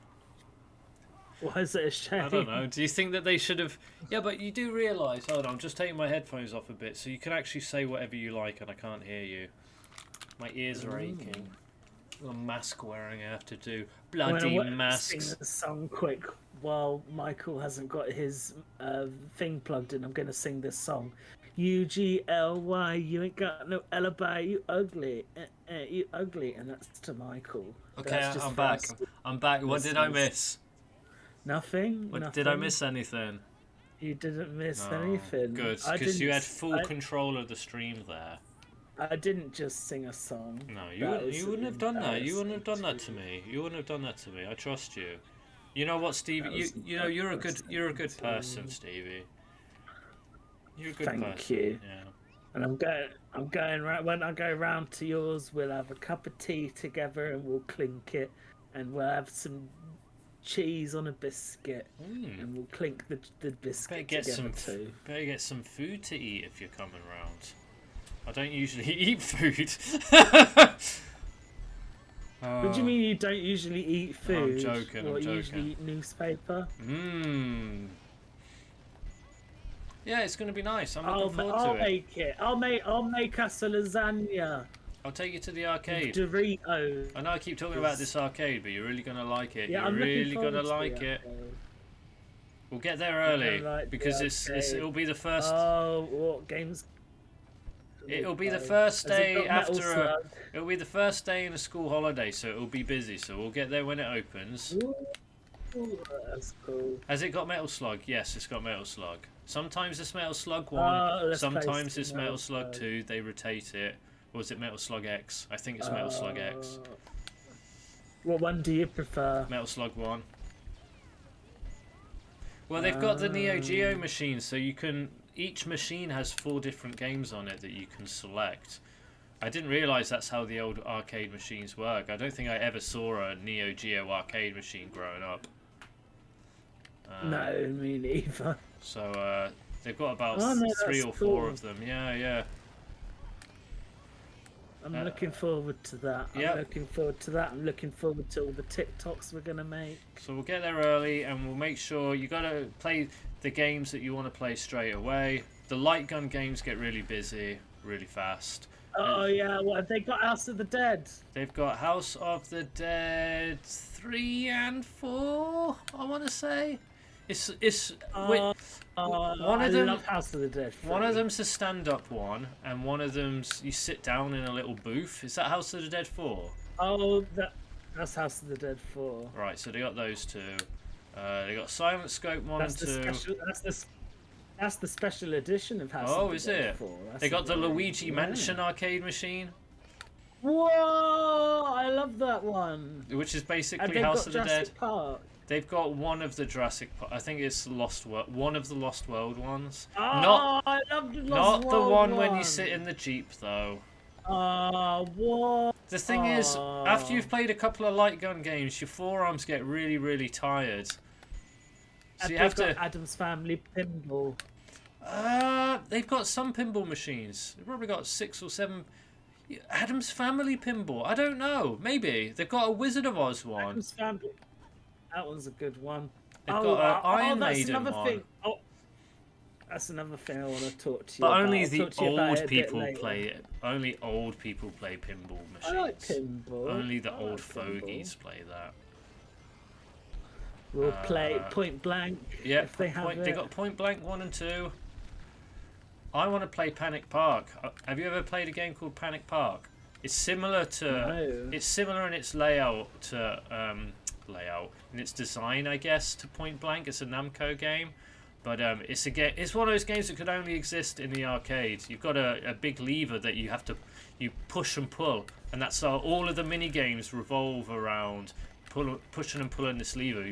Why is it a shame? I don't know. Do you think that they should have... Yeah, but you do realise... Hold on, I'm just taking my headphones off a bit so you can actually say whatever you like and I can't hear you. My ears are aching. The mask wearing I have to do. Bloody masks. Sing the song quick while Michael hasn't got his thing plugged in. I'm going to sing this song. UGLY, you ain't got no alibi, you ugly, you ugly, and that's to Michael. Okay, That's just I'm for back. us. I'm back. What did I listeners. miss? Nothing. Did I miss anything? You didn't miss Oh, anything. good, I because you didn't- had full control of the stream there. I didn't just sing a song. No, That you wouldn't have done that. You wouldn't have done that to embarrassing me. You wouldn't have done that to me. I trust you. You know what, Stevie? That was You know you're a good embarrassing to person, me. Stevie. You're a good Thank person. you. Yeah. And I'm going right when I go round to yours. We'll have a cup of tea together, and we'll clink it, and we'll have some cheese on a biscuit, and we'll clink the Better biscuit get together some. too. Better get some food to eat if you're coming round. I don't usually eat food. What do you mean you don't usually eat food? joking, I'm What, you joking. usually eat newspaper? Yeah, it's gonna be nice. I'm I'll looking forward I'll to it. make it. I'll make us a lasagna. I'll take you to the with arcade. Doritos. I know I keep talking about this arcade, but you're really gonna like it. Yeah, You're I'm looking really forward gonna to like the it. arcade. We'll get there early like the because arcade. it'll be the first. Oh, what games? It'll be the Has first it day got Metal after a. Slug? It'll be the first day in a school holiday, so it'll be busy. So we'll get there when it opens. Ooh, that's cool. Has it got Metal Slug? Yes, it's got Metal Slug. Sometimes it's Metal Slug 1, Let's play sometimes some it's Metal Slug Slug. 2, they rotate it. Or is it Metal Slug X? I think it's Metal Slug X. What one do you prefer? Metal Slug 1. Well, they've got the Neo Geo machine, so you can... Each machine has 4 different games on it that you can select. I didn't realise that's how the old arcade machines work. I don't think I ever saw a Neo Geo arcade machine growing up. No, me neither. So they've got about Oh, no, 3 that's or 4 cool. of them. Yeah. I'm looking forward to that. I'm Yep. looking forward to that. I'm looking forward to all the TikToks we're gonna make. So we'll get there early, and we'll make sure you gotta play the games that you want to play straight away. The light gun games get really busy, really fast. Oh yeah, what have they got? House of the Dead. They've got House of the Dead 3 and 4. I want to say, one I of them. love House of the Dead. One of 3. them's a stand-up one, and one of them's you sit down in a little booth. Is that House of the Dead 4? Oh, that's House of the Dead 4. Right, so they got those two. They got Silent Scope 1 That's and the 2. special. That's the special edition of House Oh, of the is Dead it? 4. That's They got the really- Luigi yeah. Mansion arcade machine, Whoa! I love that one. which is And basically they've House got of the Dead. Jurassic Park. They've got one of the Jurassic Park. I think it's Lost World. One of the Lost World ones. Oh, Not I love the not Lost the World one when you sit in the Jeep though. Oh, what? The thing is, after you've played a couple of light gun games, your forearms get really, really tired. So you have to. Adam's Family Pinball. They've got some pinball machines. They've probably got 6 or 7. Adam's Family Pinball. I don't know. Maybe they've got a Wizard of Oz one. Adam's Family. That one's a good one. They've got an Iron that's Maiden another one. thing. Oh, that's another thing I want to talk to you But about. only I'll the talk to you about old it a bit people later. play it. Only old people play pinball machines. I like pinball. Only the I old like pinball. fogies play that. We'll play Point Blank. Yeah, if they have it. they got Point Blank 1 and 2. I want to play Panic Park. Have you ever played a game called Panic Park? It's similar to. No. It's similar in its layout in its design, I guess, to Point Blank. It's a Namco game, but it's one of those games that could only exist in the arcade. You've got a big lever that you push and pull, and that's all of the mini games revolve around pushing and pulling this lever.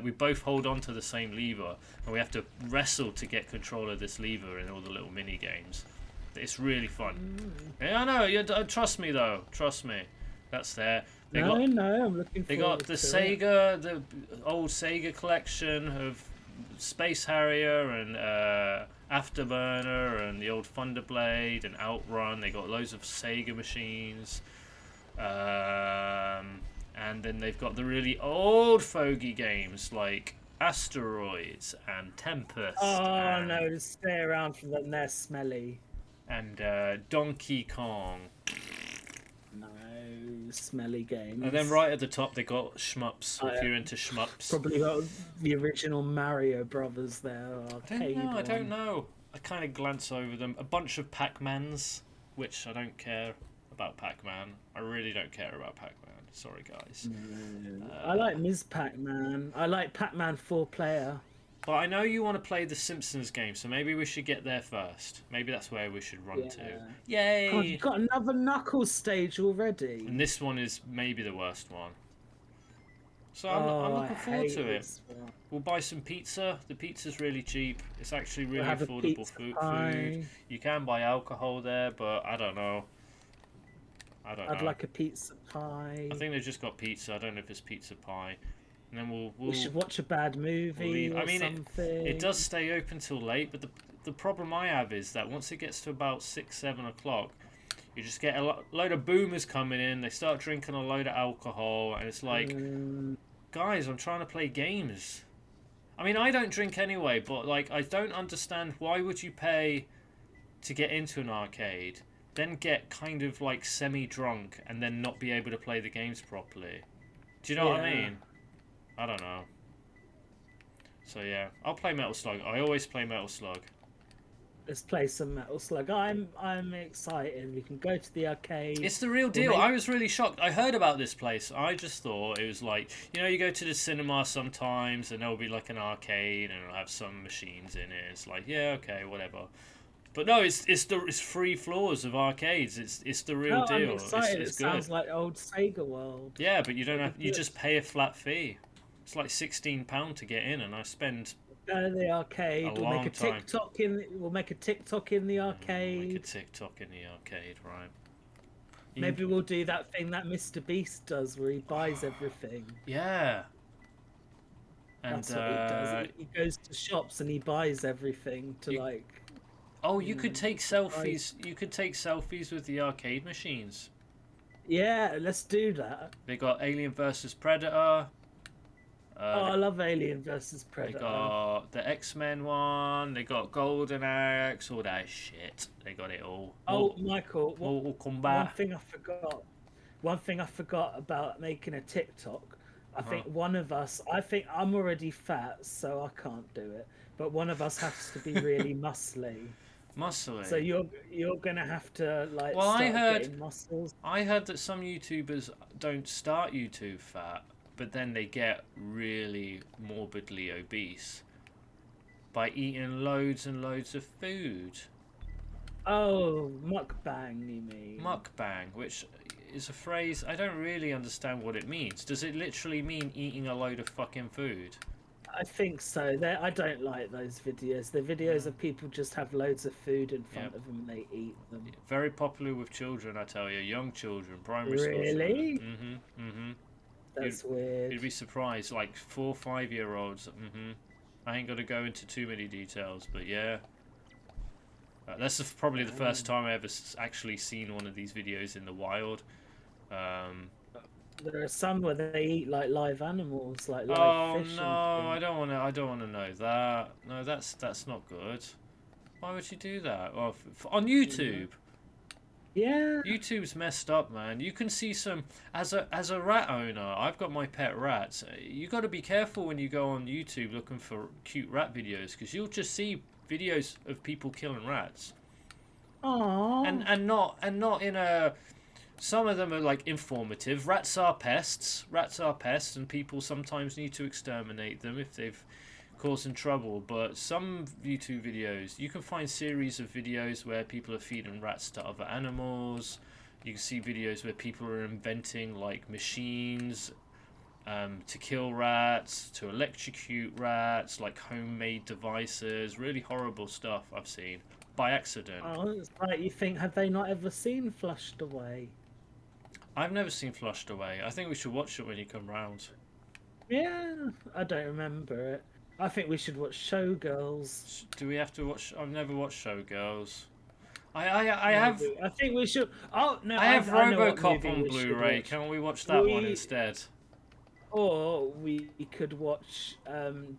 We both hold on to the same lever, and we have to wrestle to get control of this lever in all the little mini games. It's really fun. Yeah, I know. Trust me, though. Trust me. That's there. No, I'm looking They forward got the to it. Sega, the old Sega collection of Space Harrier and Afterburner and the old Thunderblade and Outrun. They got loads of Sega machines. And then they've got the really old fogey games like Asteroids and Tempest. Oh no, just stay around for them. They're smelly. And Donkey Kong. No, smelly games. And then right at the top they got shmups, if you're into shmups. Probably got the original Mario Brothers there. I don't know. I kind of glance over them. A bunch of Pac-Mans, which I don't care about Pac-Man. I really don't care about Pac-Man. Sorry, guys. I like Ms. Pac-Man. I like Pac-Man 4-player. But I know you want to play the Simpsons game, so maybe we should get there first. Maybe that's where we should run to. Yay! God, you've got another Knuckles stage already. And this one is maybe the worst one. So I'm looking forward to it. We'll buy some pizza. The pizza's really cheap. It's actually really have a affordable pizza food. pie. You can buy alcohol there, but I don't know. I'd like a pizza pie. I think they've just got pizza. I don't know if it's pizza pie. And then we should watch a bad movie or something. it does stay open till late, but the problem I have is that once it gets to about 6, 7 o'clock, you just get a load of boomers coming in. They start drinking a load of alcohol, and it's like, guys, I'm trying to play games. I mean, I don't drink anyway, but like, I don't understand why would you pay to get into an arcade, then get kind of like semi-drunk, and then not be able to play the games properly. Do you know what I mean? I don't know. So yeah, I'll play Metal Slug. I always play Metal Slug. Let's play some Metal Slug. I'm excited. We can go to the arcade. It's the real deal. I was really shocked. I heard about this place. I just thought it was like, you go to the cinema sometimes and there'll be like an arcade and it'll have some machines in it. It's like, yeah, okay, whatever. But no, it's 3 floors of arcades. It's the real deal. I'm excited. It's it sounds like old Sega World. Yeah, but you don't have. You just pay a flat fee. It's like £16 to get in, and I spend. Go to the arcade. We'll make a time. TikTok in. We'll make a TikTok in the arcade. Make a TikTok in the arcade, right? Maybe we'll do that thing that Mr. Beast does, where he buys everything. Yeah. And That's what he does. He goes to shops and he buys everything to like. Oh, you could know, take surprise. selfies. You could take selfies with the arcade machines. Yeah, let's do that. They got Alien versus Predator. I love Alien versus They Predator. got the X-Men one. They got Golden Axe. All that shit. They got it all. Oh, Michael, Mortal one Kombat. thing I forgot. One thing I forgot about making a TikTok. I think one of us. I think I'm already fat, so I can't do it. But one of us has to be really muscly. Muscly. So you're gonna have to like Well, start getting muscles. I heard that some YouTubers don't start YouTube fat, but then they get really morbidly obese by eating loads and loads of food. Oh, mukbang, you mean? Mukbang, which is a phrase I don't really understand what it means. Does it literally mean eating a load of fucking food? I think so. I don't like those videos. The videos of people just have loads of food in front of them and they eat them. Very popular with children, I tell you. Young children, primary school Really? children. That's weird. You'd be surprised, like 4 or 5 year olds. I ain't gonna go into too many details, but yeah. That's probably the first time I ever actually seen one of these videos in the wild. There are some where they eat like live animals, like live fish. No, I don't want to. I don't want to know that. No, that's not good. Why would you do that? Well, on YouTube. Yeah. YouTube's messed up, man. You can see some as a rat owner. I've got my pet rats. You got to be careful when you go on YouTube looking for cute rat videos, because you'll just see videos of people killing rats. Aww. And not in a. Some of them are like informative. Rats are pests. Rats are pests, and people sometimes need to exterminate them if they've causing trouble. But some YouTube videos, you can find series of videos where people are feeding rats to other animals. You can see videos where people are inventing like machines to kill rats, to electrocute rats, like homemade devices. Really horrible stuff I've seen by accident. Oh, it's like you think, have they not ever seen Flushed Away? I've never seen Flushed Away. I think we should watch it when you come round. Yeah, I don't remember it. I think we should watch Showgirls. Do we have to watch? I've never watched Showgirls. I have. I think we should. Oh no! I have I know what RoboCop movie on we should Blu-ray. watch. Can we watch that one instead? Or we could watch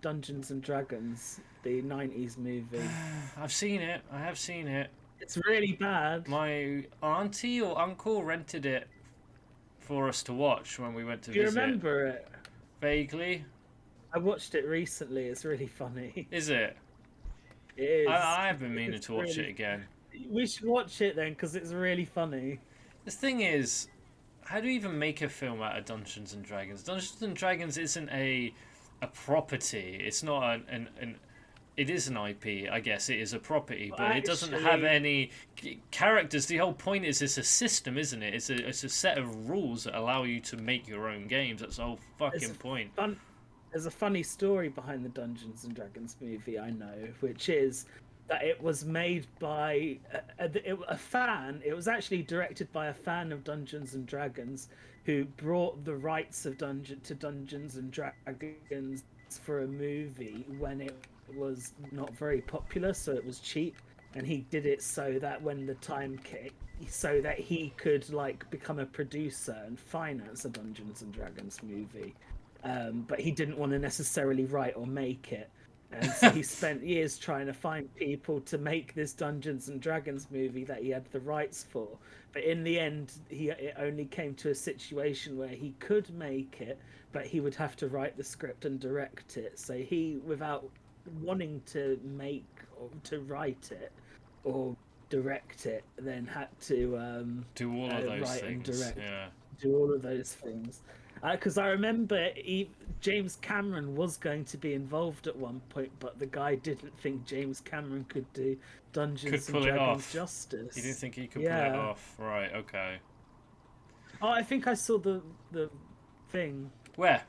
Dungeons and Dragons, the '90s movie. I've seen it. I have seen it. It's really bad. My auntie or uncle rented it for us to watch when we went to Do you visit. remember it? Vaguely. I watched it recently. It's really funny. Is it? It is. I have been meaning to watch it again. We should watch it then, because it's really funny. The thing is, how do you even make a film out of Dungeons and Dragons? Dungeons and Dragons isn't a property. It's not an it is an IP, I guess. It is a property, but it doesn't have any characters. The whole point is it's a system, isn't it? It's a set of rules that allow you to make your own games. That's the whole fucking point. There's a funny story behind the Dungeons and Dragons movie, I know, which is that it was made by a fan. It was actually directed by a fan of Dungeons and Dragons who brought the rights of Dungeons and Dragons for a movie when it was not very popular, so it was cheap, and he did it so that when the time came, so that he could like become a producer and finance a Dungeons and Dragons movie. But he didn't want to necessarily write or make it. And so he spent years trying to find people to make this Dungeons and Dragons movie that he had the rights for. But in the end, it only came to a situation where he could make it, but he would have to write the script and direct it. So he, without wanting to make or to write it or direct it, then had to do all of those write things. and direct, yeah. do all of those things. Because I remember James Cameron was going to be involved at one point, but the guy didn't think James Cameron could do Dungeons and Dragons justice. He didn't think he could pull it off. Right, okay. Oh, I think I saw the thing. Where?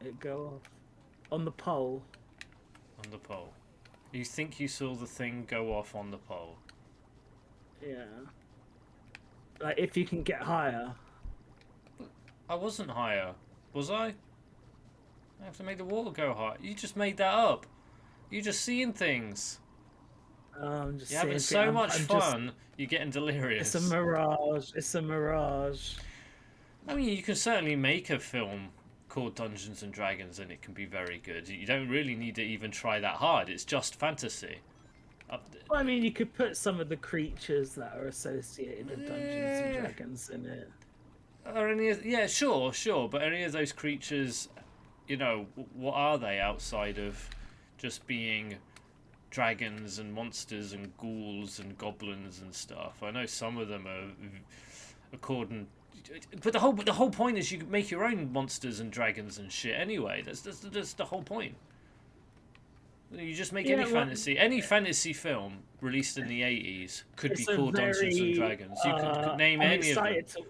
It go off. On the pole. On the pole. You think you saw the thing go off on the pole? Yeah. Like if you can get higher. I wasn't higher, was I? I have to make the water go high. You just made that up. You're just seeing things. I'm just You're having seeing so much I'm fun, you're getting delirious. It's a mirage. It's a mirage. I mean, you can certainly make a film called Dungeons and Dragons and it can be very good. You don't really need to even try that hard. It's just fantasy. Well, I mean, you could put some of the creatures that are associated with Dungeons and Dragons in it. Are any of, yeah, sure, but any of those creatures, you know, what are they outside of just being dragons and monsters and ghouls and goblins and stuff? I know some of them are according, but the whole point is you can make your own monsters and dragons and shit anyway. That's the whole point. You just make any fantasy film released in the 80s could be called Dungeons and Dragons. You could name any of them.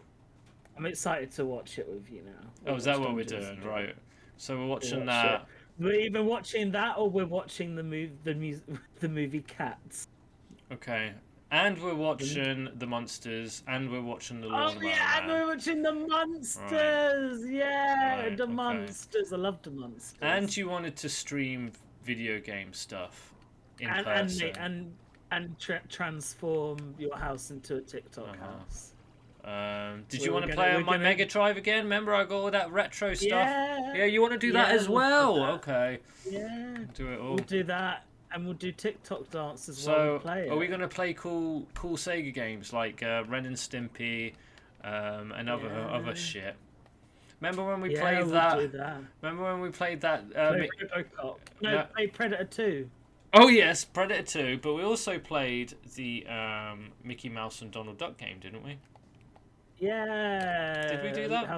I'm excited to watch it with you now. Oh, is that what we're doing? Right. So we're watching that. We're either watching that or we're watching the movie Cats. Okay. And we're watching the Monsters, and we're watching the Lawnmower Man. And we're watching the Monsters. Right. Yeah, right, the Monsters. I love the Monsters. And you wanted to stream video game stuff in person. And transform your house into a TikTok house. Did you want to play on my Mega Drive again? Remember I got all that retro stuff? Yeah, you want to do that as well? Okay. Yeah. Do it all. We'll do that, and we'll do TikTok dances so, while we play it. Are we going to play cool Sega games like Ren and Stimpy and other shit? Remember when we played that? Do that? Remember when we played that? Play RoboCop. No, play Predator 2. Oh yes, Predator 2. But we also played the Mickey Mouse and Donald Duck game, didn't we? Yeah. Did we do that?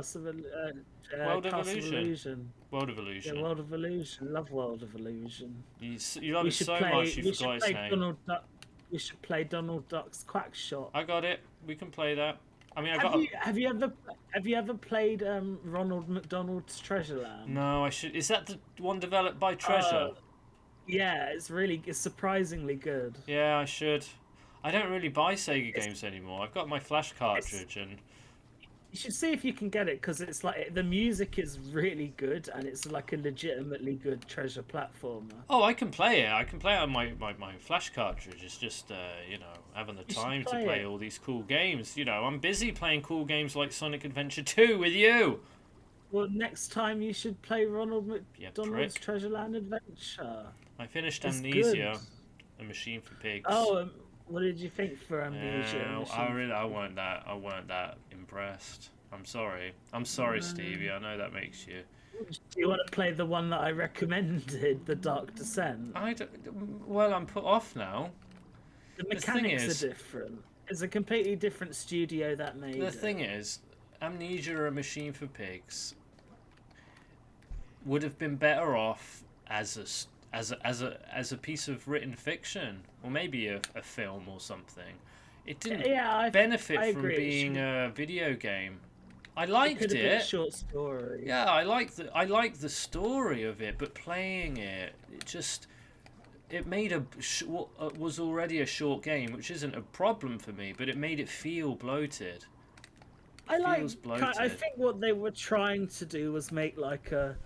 World of Illusion. World of Illusion. Yeah, World of Illusion. Love World of Illusion. You love it so much you forgot its name. We should play Donald Duck's Quack Shot. I got it. We can play that. I mean, have you ever played Ronald McDonald's Treasure Land? No, I should. Is that the one developed by Treasure? Yeah, it's surprisingly good. Yeah, I should. I don't really buy Sega games anymore. I've got my flash cartridge and. You should see if you can get it because it's like the music is really good and it's like a legitimately good treasure platformer. Oh, I can play it. I can play it on my flash cartridge. It's just having the time to play all these cool games. You know, I'm busy playing cool games like Sonic Adventure 2 with you. Well, next time you should play Ronald McDonald's Treasure Land Adventure. I finished Amnesia, A Machine for Pigs. Oh. What did you think for Amnesia? I weren't that impressed. I'm sorry, Stevie. I know that makes you. Do you want to play the one that I recommended, The Dark Descent? Well, I'm put off now. The mechanics are different. It's a completely different studio that made it. The thing is, Amnesia, A Machine for Pigs would have been better off as a piece of written fiction, or maybe a film or something. It didn't benefit from being a video game. I liked it. Been a short story. Yeah, I liked the story of it, but playing it made what was already a short game, which isn't a problem for me, but it made it feel bloated. I think what they were trying to do was make like a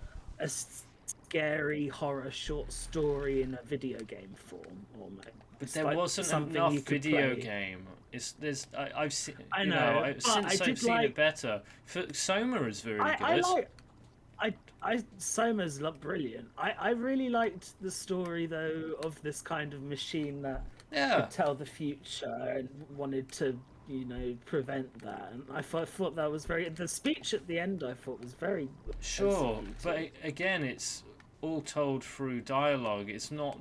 scary horror short story in a video game form, almost. But there wasn't enough video game. I've seen. I know. I've seen it better. Soma is very good. Soma's brilliant. I really liked the story though of this kind of machine that could tell the future and wanted to, prevent that. And I thought that was the speech at the end. I thought was very sure, but again, it's all told through dialogue. It's not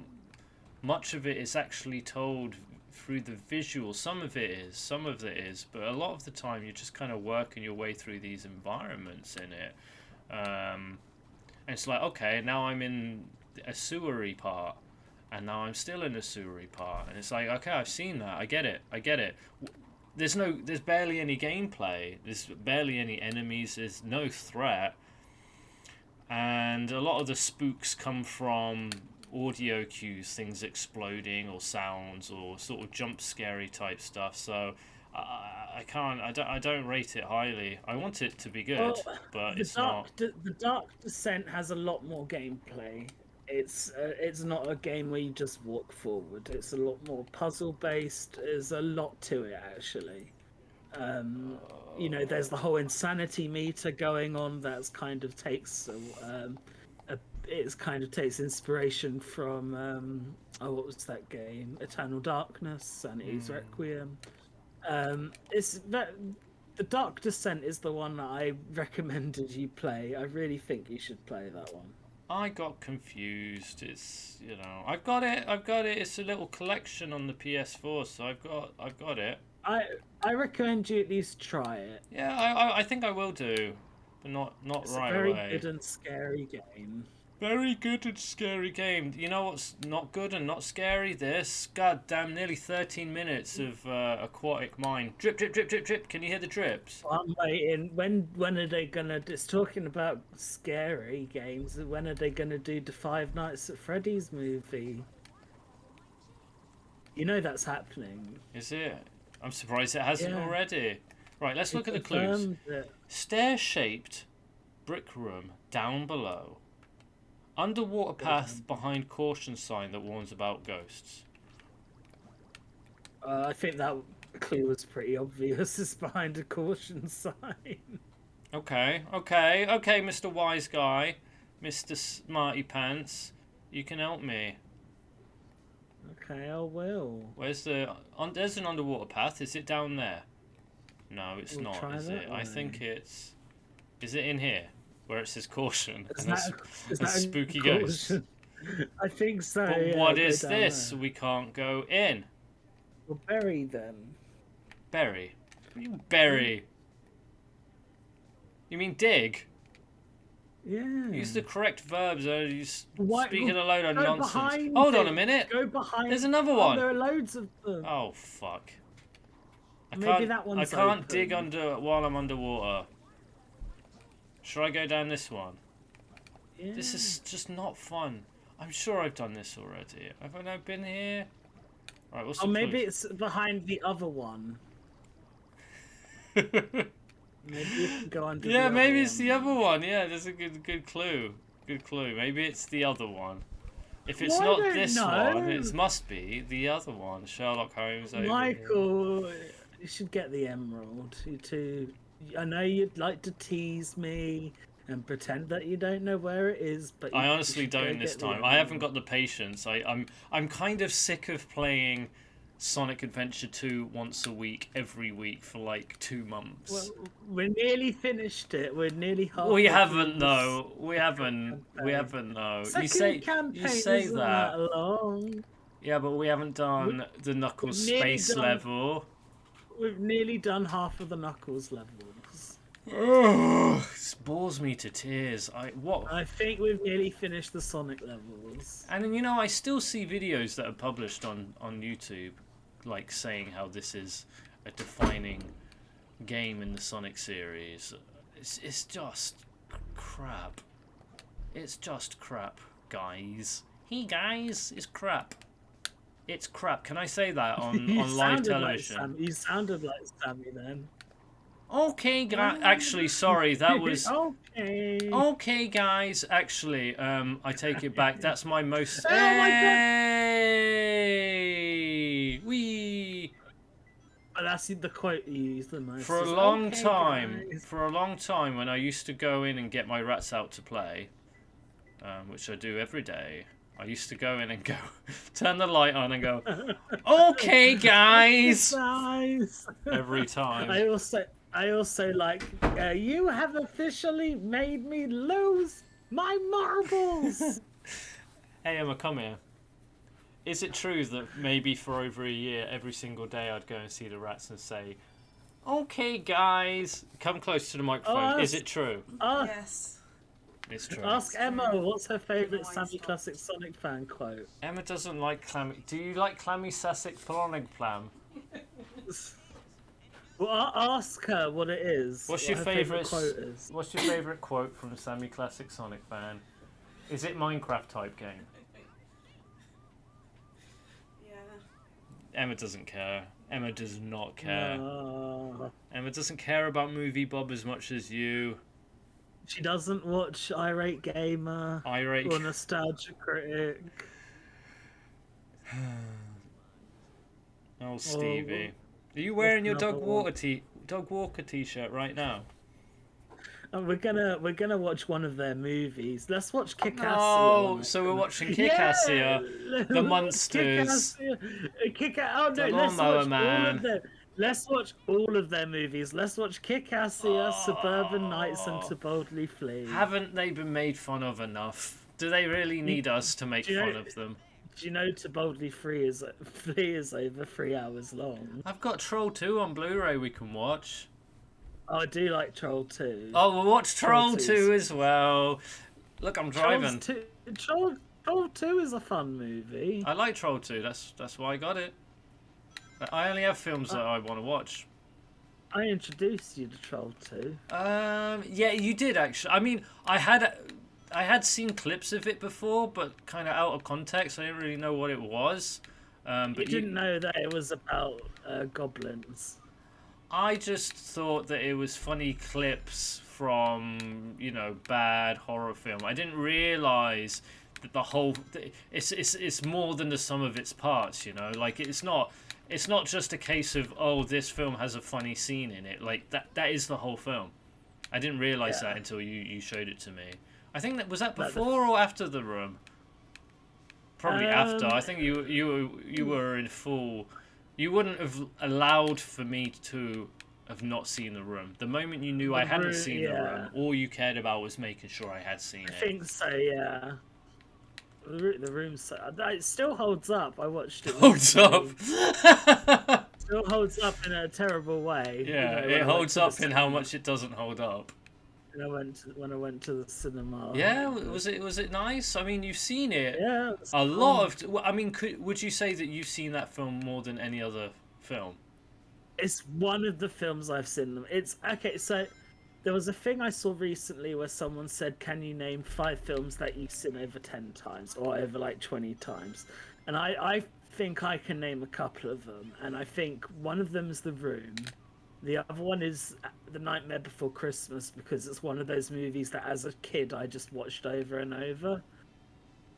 much of it is actually told through the visual. Some of it is, but a lot of the time you're just kind of working your way through these environments in it. And it's like, okay, now I'm in a sewery part, and now I'm still in a sewery part, and it's like, okay, I've seen that. I get it. There's barely any gameplay. There's barely any enemies. There's no threat. And a lot of the spooks come from audio cues, things exploding or sounds or sort of jump scary type stuff. So I can't. I don't rate it highly. I want it to be good, Well, but the it's not. the Dark Descent has a lot more gameplay. It's not a game where you just walk forward. It's a lot more puzzle based. There's a lot to it actually. You know, there's the whole insanity meter going on. That's kind of takes it's kind of takes inspiration from what was that game? Eternal Darkness, Sanity's Requiem. It's that the Dark Descent is the one that I recommended you play. I really think you should play that one. I got confused. It's, you know, I've got it. It's a little collection on the PS4, so I've got it. I recommend you at least try it. Yeah, I think I will do, but not It's right a very away. good and scary game. Very good and scary game. You know what's not good and not scary? This goddamn nearly 13 minutes of aquatic mine. Drip, drip, drip, drip, drip. Can you hear the drips? I'm waiting. When are they gonna? It's talking about scary games. When are they gonna do the Five Nights at Freddy's movie? You know that's happening. Is it? I'm surprised it hasn't Yeah. already. Right, let's look at the clues. Confirmed it. Stair-shaped brick room down below. Underwater path behind caution sign that warns about ghosts. I think that clue was pretty obvious. It's behind a caution sign. Okay, Mr. Wise Guy, Mr. Smarty Pants, you can help me. Okay, I will. Where's the? There's an underwater path. Is it down there? No, it's We'll not. try Is that it? I way. think it's. Is it in here where it says caution Is and that there's a spooky caution? ghosts? I think so. But yeah, what go is down this? there. We can't go in. Well, bury them. Bury. What do you bury? You mean dig? Yeah. Use the correct verbs. Or you Why- speaking a load of go nonsense. behind Hold on it. a minute. Go behind. There's another Oh, one. there are loads of them. Oh fuck! I Maybe can't. that one's I can't open. dig under while I'm underwater. Should I go down this one? Yeah. This is just not fun. I'm sure I've done this already. Have I not been here? Right, what's Or the maybe clues? it's behind the other one. Maybe you can go under. Yeah, the maybe other it's one. the other one. Yeah, there's a good clue. Good clue. Maybe it's the other one. If it's Well, I not don't this know. one, it must be the other one. Sherlock Holmes. over here. Michael, you should get the emerald. You too. I know you'd like to tease me and pretend that you don't know where it is, but I you honestly should go don't this get the time. I haven't emerald. got the patience. I'm kind of sick of playing Sonic Adventure 2 once a week, every week for like 2 months. Well, we're nearly finished it. We're nearly halfway. we through haven't this though. We haven't. We campaign. haven't though. Second campaign you say isn't that. long. Yeah, but we haven't done the Knuckles we've nearly space done- level. We've nearly done half of the Knuckles levels. This bores me to tears. What? I think we've nearly finished the Sonic levels. And then, you know, I still see videos that are published on YouTube, like saying how this is a defining game in the Sonic series. It's just crap. It's just crap, guys. Hey guys, it's crap. It's crap. Can I say that on live sounded television? Like Sammy. You sounded like Sammy then. Okay, guys. Actually, sorry, that was. Okay. Okay, guys. Actually, I take it back. That's my most. Oh my God. Hey! Wee! Oh, that's the quote you use the most. For a is, long "Okay, time, guys." when I used to go in and get my rats out to play, which I do every day, I used to go in and go, turn the light on and go, okay, guys, Guys. every time. I also like, you have officially made me lose my marbles. Hey, Emma, come here. Is it true that maybe for over a year, every single day I'd go and see the rats and say, okay, guys, come close to the microphone. Is it true? Yes. It's true. Ask Emma what's her favourite No, I Sammy stopped. Classic Sonic fan quote. Emma doesn't like clammy. Do you like clammy sassic plonig plam? Well, ask her what it is. What's what your her favourite? quote is. What's your favourite quote from Sammy Classic Sonic fan? Is it Minecraft type game? Yeah. Emma doesn't care. Emma does not care. No. Emma doesn't care about Movie Bob as much as you. She doesn't watch Irate Gamer Irate. or Nostalgia Critic. Oh, Stevie. Are you wearing your Doug Walker t-shirt right now? And we're gonna watch one of their movies. Let's watch Kick-Ass. Oh, so we're watching Kick-Ass here. The Monsters. Kick-Ass. Oh no, The let's Lawnmower watch Man. all of them. Let's watch all of their movies. Let's watch Kick-Ass, Suburban Nights, and To Boldly Flee. Haven't they been made fun of enough? Do they really need us to make fun of them? Do you know To Boldly Flee is over 3 hours long? I've got Troll 2 on Blu-ray we can watch. Oh, I do like Troll 2. Oh, we'll watch Troll 2 as well. Look, I'm driving. Troll 2 is a fun movie. I like Troll 2. That's why I got it. I only have films that I want to watch. I introduced you to Troll 2. Yeah, you did actually. I mean, I had seen clips of it before, but kind of out of context. I didn't really know what it was. But you didn't know that it was about goblins. I just thought that it was funny clips from, bad horror film. I didn't realise that the whole it's more than the sum of its parts. Like it's not just a case of, oh, this film has a funny scene in it. Like that is the whole film. I didn't realise that until you showed it to me. I think was that before or after The Room? Probably after. I think you were in full. You wouldn't have allowed for me to have not seen The Room. The moment you knew I hadn't seen The Room, all you cared about was making sure I had seen it. I think so, yeah. The Room, it still holds up. I watched it. Holds up. Still holds up in a terrible way. Yeah, it holds up in how much it doesn't hold up. When I went to the cinema. Yeah, was it nice? I mean, you've seen it. Yeah. A lot of. I mean, would you say that you've seen that film more than any other film? It's one of the films I've seen them. It's okay. So there was a thing I saw recently where someone said, "Can you name 5 films that you've seen over 10 times or over like 20 times?" And I think I can name a couple of them. And I think one of them is The Room. The other one is The Nightmare Before Christmas, because it's one of those movies that as a kid I just watched over and over.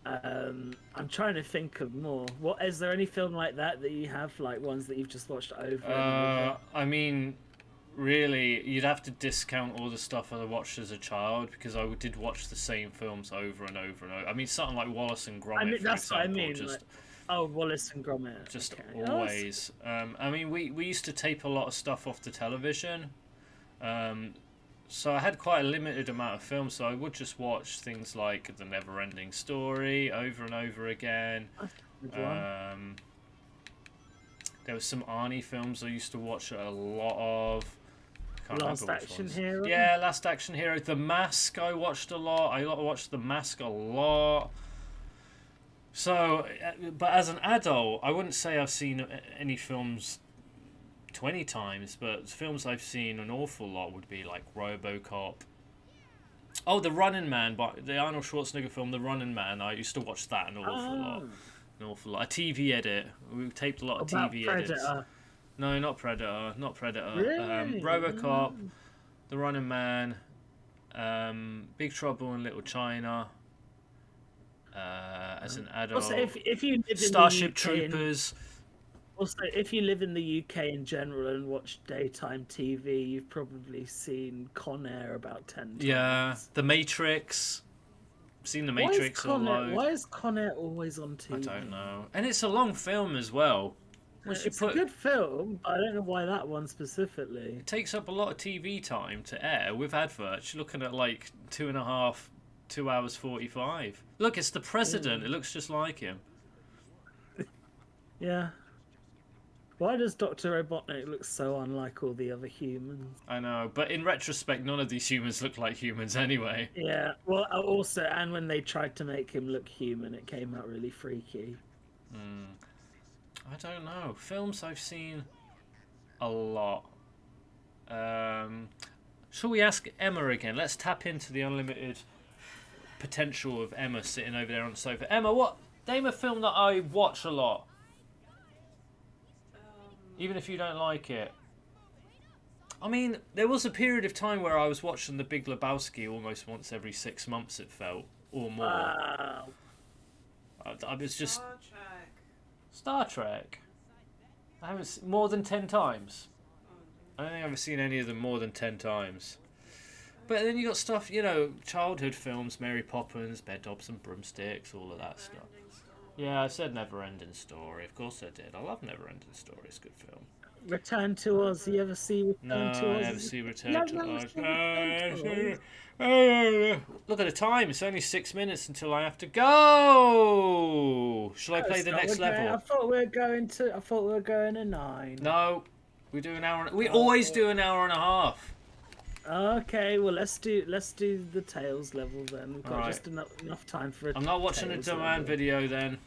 I'm trying to think of more. Is there any film like that you have, like ones that you've just watched over and over? I mean, really, you'd have to discount all the stuff I watched as a child, because I did watch the same films over and over and over. I mean, something like Wallace and Gromit, for that's example. What I mean. Just, Wallace and Gromit. Just okay. always. I mean, we used to tape a lot of stuff off the television. So I had quite a limited amount of films, so I would just watch things like The Never-Ending Story over and over again. There was some Arnie films I used to watch a lot of. Last Action Hero? Yeah, Last Action Hero. The Mask I watched a lot. I watched The Mask a lot. So, but as an adult, I wouldn't say I've seen any films 20 times, but films I've seen an awful lot would be like RoboCop. Oh, The Running Man, but the Arnold Schwarzenegger film, The Running Man. I used to watch that an awful lot. An awful lot. A TV edit. We taped a lot of TV Predator? Edits. No, not Predator. Not Predator. Really? RoboCop, The Running Man, Big Trouble in Little China. As an adult. Also, if you live Starship in the UK Troopers. Also, if you live in the UK in general and watch daytime TV, you've probably seen Con Air about 10 times. Yeah, The Matrix. I've seen The Matrix a lot. Why is Con Air always on TV? I don't know. And it's a long film as well. It's a good film, but I don't know why that one specifically. It takes up a lot of TV time to air with adverts. You're looking at like 2 hours 45. Look, it's the president. It looks just like him. Yeah. Why does Dr. Robotnik look so unlike all the other humans? I know, but in retrospect, none of these humans look like humans anyway. Yeah, well, also, and when they tried to make him look human, it came out really freaky. I don't know. Films I've seen a lot. Shall we ask Emma again? Let's tap into the unlimited potential of Emma sitting over there on the sofa. Emma, name a film that I watch a lot. even if you don't like it. I mean, there was a period of time where I was watching The Big Lebowski almost once every 6 months, it felt, or more. Wow. I was just... Star Trek. Star Trek? I haven't... More than 10 times. I don't think I've ever seen any of them more than 10 times. But then you got stuff, you know, childhood films, Mary Poppins, Bedknobs and Broomsticks, all of that stuff. Yeah, I said Never Ending Story. Of course I did. I love Never Ending Story. It's a good film. Return to Oz. You ever see Return to Oz? No, I never see Return Yeah, to no, Oz. it's not Return to Oz. Look at the time. It's only 6 minutes until I have to go. Shall I play the next level? I thought we were going to 9. No, we do an hour. We always do an hour and a half. Okay, well let's do the Tails level then. We've got Alright. just enough time for. I'm not watching a Tails demand level. video then.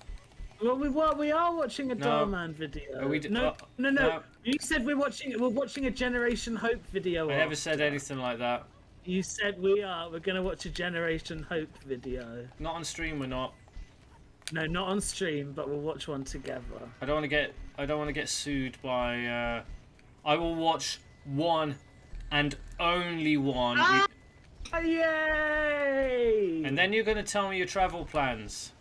Well, we are watching a No. Darman video. Are we no. no. You said we're watching a Generation Hope video. I never said anything like that. You said we're gonna watch a Generation Hope video. Not on stream. We're not. No, not on stream, but we'll watch one together. I don't want to get sued by. I will watch one and only one. Yay! And then you're going to tell me your travel plans.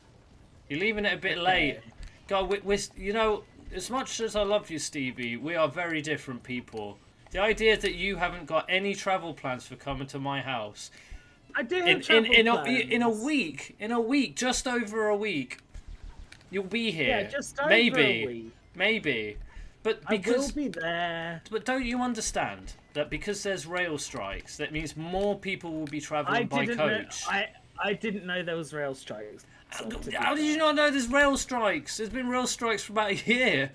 You're leaving it a bit late. God, you know, as much as I love you, Stevie, we are very different people. The idea that you haven't got any travel plans for coming to my house. I do have travel plans. In a week, just over a week, you'll be here. Yeah, just over a week. Maybe. But I because will be there. But don't you understand that because there's rail strikes, that means more people will be travelling by coach? I didn't know there was rail strikes. How did you not know there's rail strikes? There's been rail strikes for about a year.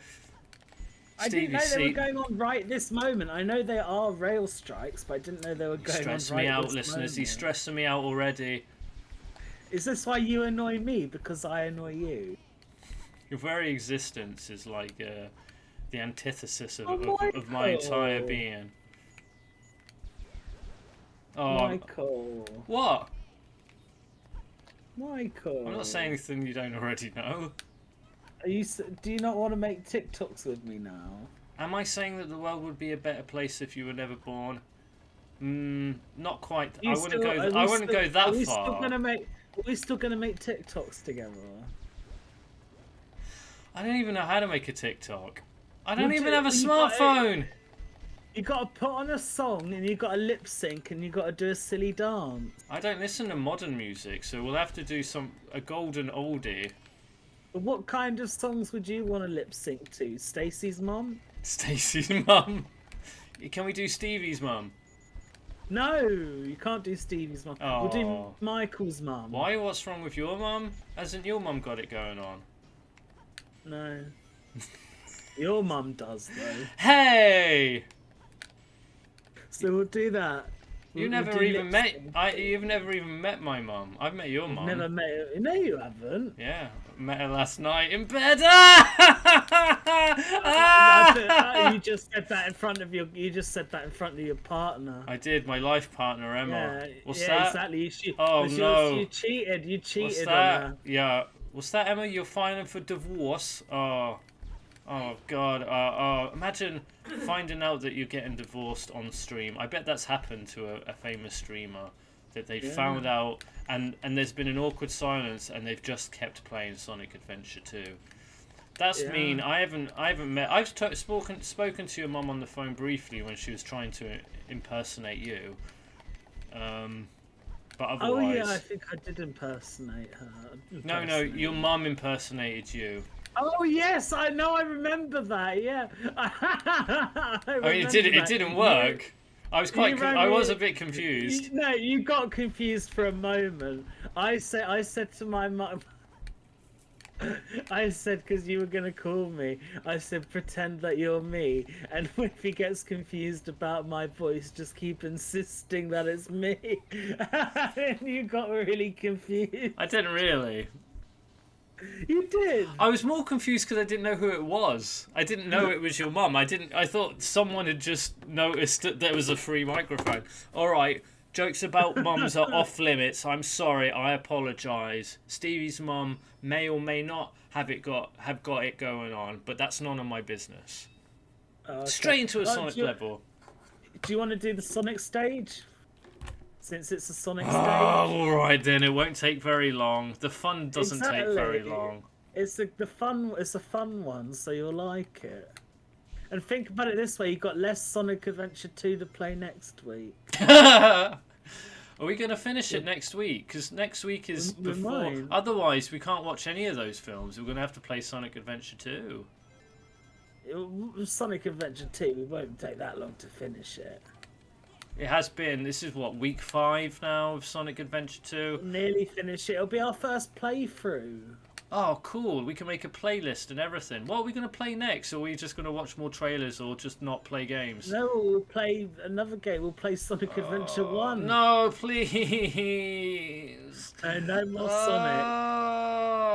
I didn't know they were going on right this moment. I know there are rail strikes, but I didn't know they were going on right this moment. Stressing me out, listeners. He's stressing me out already. Is this why you annoy me? Because I annoy you? Your very existence is like the antithesis of my Michael. entire being. Oh, Michael. What? Michael. I'm not saying anything you don't already know. Do you not want to make TikToks with me now? Am I saying that the world would be a better place if you were never born? Not quite. I wouldn't go that far. Are we still gonna make TikToks together? I don't even know how to make a TikTok. I don't even have a smartphone. You gotta put on a song and you gotta lip sync and you gotta do a silly dance. I don't listen to modern music, so we'll have to do a golden oldie. But what kind of songs would you want to lip sync to? Stacey's mum? Stacey's mum. Can we do Stevie's mum? No, you can't do Stevie's mum. Oh. We'll do Michael's mum. Why? What's wrong with your mum? Hasn't your mum got it going on? No. Your mum does though. Hey! So we'll do that. You've never even met my mum. I've met your mum. Never met her. No, you haven't. Yeah, met her last night in bed. You just said that in front of your partner. I did. My life partner Emma. Yeah, What's that? Exactly. No. You cheated. You cheated What's on that? her. Yeah. What's that, Emma? You're filing for divorce? Oh God. Imagine finding out that you're getting divorced on stream. I bet that's happened to a famous streamer. That they found out, and there's been an awkward silence, and they've just kept playing Sonic Adventure 2. That's mean. I haven't met. I've spoken to your mum on the phone briefly when she was trying to impersonate you. But otherwise. Oh yeah, I think I did impersonate her. No, your mum impersonated you. Oh yes, I know. I remember that. Yeah. I mean, it didn't work. I was a bit confused. No, you got confused for a moment. I said to my mum. I said, because you were going to call me, I said, pretend that you're me. And if he gets confused about my voice, just keep insisting that it's me. And you got really confused. I didn't really. You did. I was more confused because I didn't know who it was. I didn't know it was your mum. I thought someone had just noticed that there was a free microphone. All right. Jokes about mums are off limits. I'm sorry. I apologise. Stevie's mum may or may not have got it going on, but that's none of my business. Oh, okay. Straight into a Oh, Sonic level. Do you want to do the Sonic stage? Since it's a Sonic Oh, stage. alright then. It won't take very long. The fun doesn't take very long. It's a fun one, so you'll like it. And think about it this way: you've got less Sonic Adventure 2 to play next week. Are we going to finish it next week? Because next week is We before. might. Otherwise, we can't watch any of those films. We're going to have to play Sonic Adventure 2. Sonic Adventure 2, we won't take that long to finish it. It has been. This is what, week 5 now of Sonic Adventure 2? Nearly finish it. It'll be our first playthrough. Oh, cool. We can make a playlist and everything. What are we going to play next? Or are we just going to watch more trailers or just not play games? No, we'll play another game. We'll play Sonic Adventure 1. No, please. No more Sonic.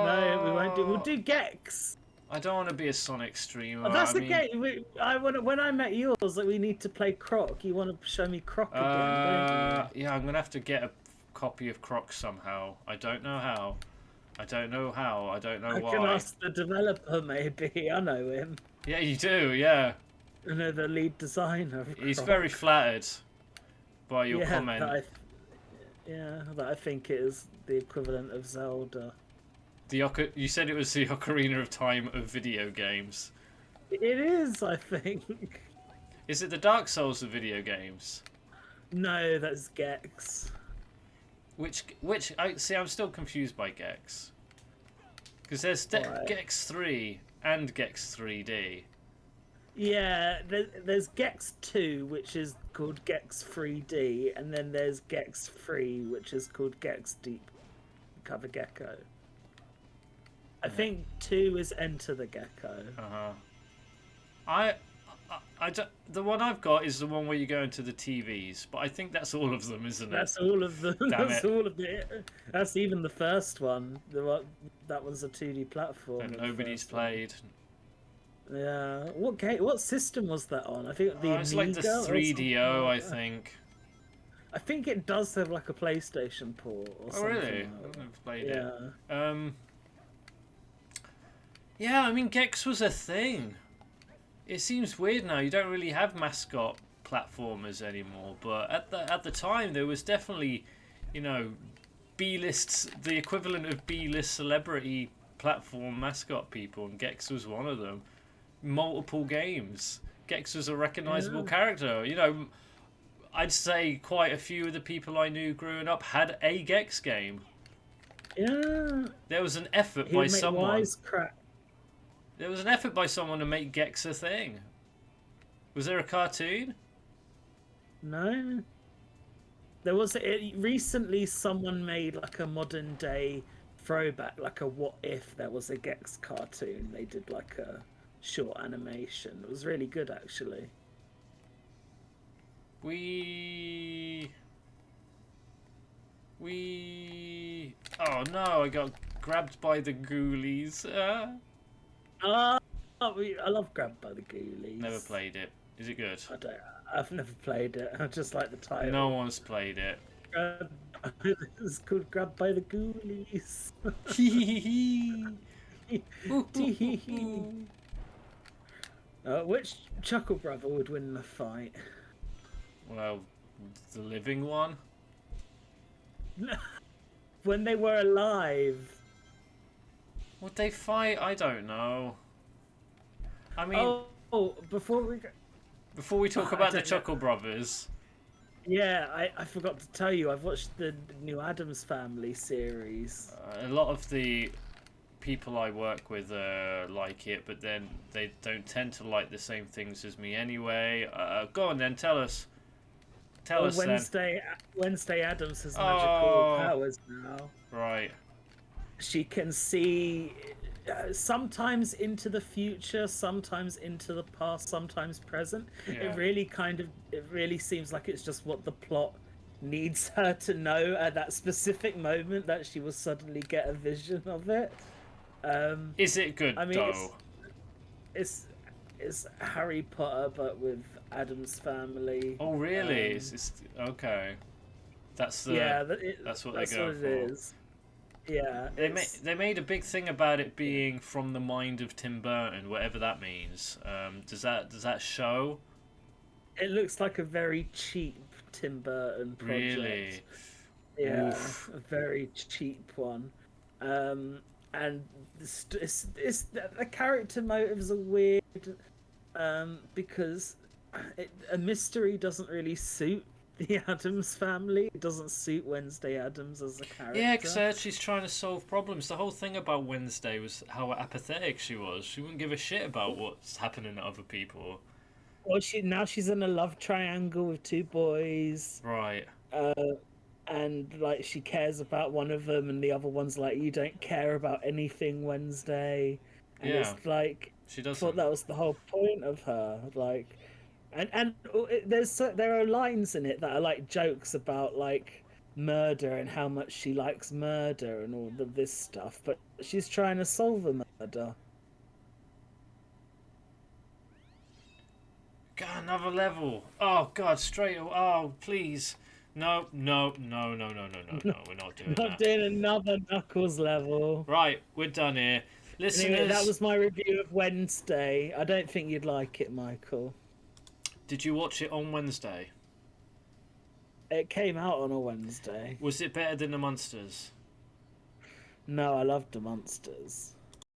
No, we won't do. We'll do Gex. I don't want to be a Sonic streamer. Oh, that's I the mean, game. When I met you, I was like, we need to play Croc. You want to show me Croc again, don't you? Yeah, I'm going to have to get a copy of Croc somehow. I don't know how. I don't know how. I don't know why. I can ask the developer, maybe. I know him. Yeah, you do, yeah. I know the lead designer of He's Croc. very flattered by your comment. That I think it is the equivalent of Zelda. You said it was the Ocarina of Time of video games. It is, I think. Is it the Dark Souls of video games? No, that's Gex. Which I see. I'm still confused by Gex. Because there's Right. Gex 3 and Gex 3D. Yeah, there's Gex 2, which is called Gex 3D, and then there's Gex 3, which is called Gex Deep Cover Gecko. I think 2 is Enter the Gecko. Uh-huh. The one I've got is the one where you go into the TVs, but I think that's all of them, isn't it? That's all of them. Damn That's it. all of it. That's even the first one. That one's a 2D platform. That nobody's played. Yeah. What game? What system was that on? I think the It's like the Amiga or 3DO, I something like that. think. I think it does have like a PlayStation port or Oh, something. really? like I've that. never played Yeah. it. Yeah, I mean, Gex was a thing. It seems weird now. You don't really have mascot platformers anymore, but at the time there was definitely, B-lists, the equivalent of B-list celebrity platform mascot people, and Gex was one of them. Multiple games. Gex was a recognizable character. I'd say quite a few of the people I knew growing up had a Gex game. Yeah. There was an effort He by would make someone. wisecrack. There was an effort by someone to make Gex a thing. Was there a cartoon? No. There was recently someone made like a modern day throwback, like a what if there was a Gex cartoon. They did like a short animation. It was really good actually. Oh no, I got grabbed by the ghoulies. I love Grabbed by the Ghoulies. Never played it. Is it good? I've never played it. I just like the title. No one's played it. It's called Grabbed by the Ghoulies. Which Chuckle Brother would win the fight? Well, the living one. When they were alive. Would they fight? I don't know. I mean, before we talk about the Chuckle Brothers. Yeah, I forgot to tell you, I've watched the new Addams Family series. A lot of the people I work with like it, but then they don't tend to like the same things as me anyway. Go on then, tell us. Tell us Wednesday Addams has magical powers now. Right. She can see sometimes into the future, sometimes into the past, sometimes present. Yeah. It really seems like it's just what the plot needs her to know at that specific moment that she will suddenly get a vision of it. Is it good though? It's Harry Potter but with Addams Family. Oh really? It's okay. That's what that's they go what for. it is. Yeah, They made a big thing about it being from the mind of Tim Burton, whatever that means. Does that show? it looks like a very cheap Tim Burton project. Really? Yeah, Oof. a very cheap one. And the character motives are weird because a mystery doesn't really suit the Addams family. It doesn't suit Wednesday Addams as a character. Yeah, because she's trying to solve problems. The whole thing about Wednesday was how apathetic she was. She wouldn't give a shit about what's happening to other people. Well, she's in a love triangle with two boys. Right. And like she cares about one of them, and the other one's like, you don't care about anything, Wednesday. And Yeah. it's like, She I doesn't. thought that was the whole point of her. Like, and there are lines in it that are like jokes about like murder and how much she likes murder and all of this stuff, but she's trying to solve a murder. God, another level. Oh God, straight. Oh please. No. We're not doing Not that. doing another Knuckles level. Right, we're done here. Listeners, Anyway, that was my review of Wednesday. I don't think you'd like it, Michael. did you watch it on Wednesday? It came out on a Wednesday. Was it better than the Monsters? No, I loved the Monsters.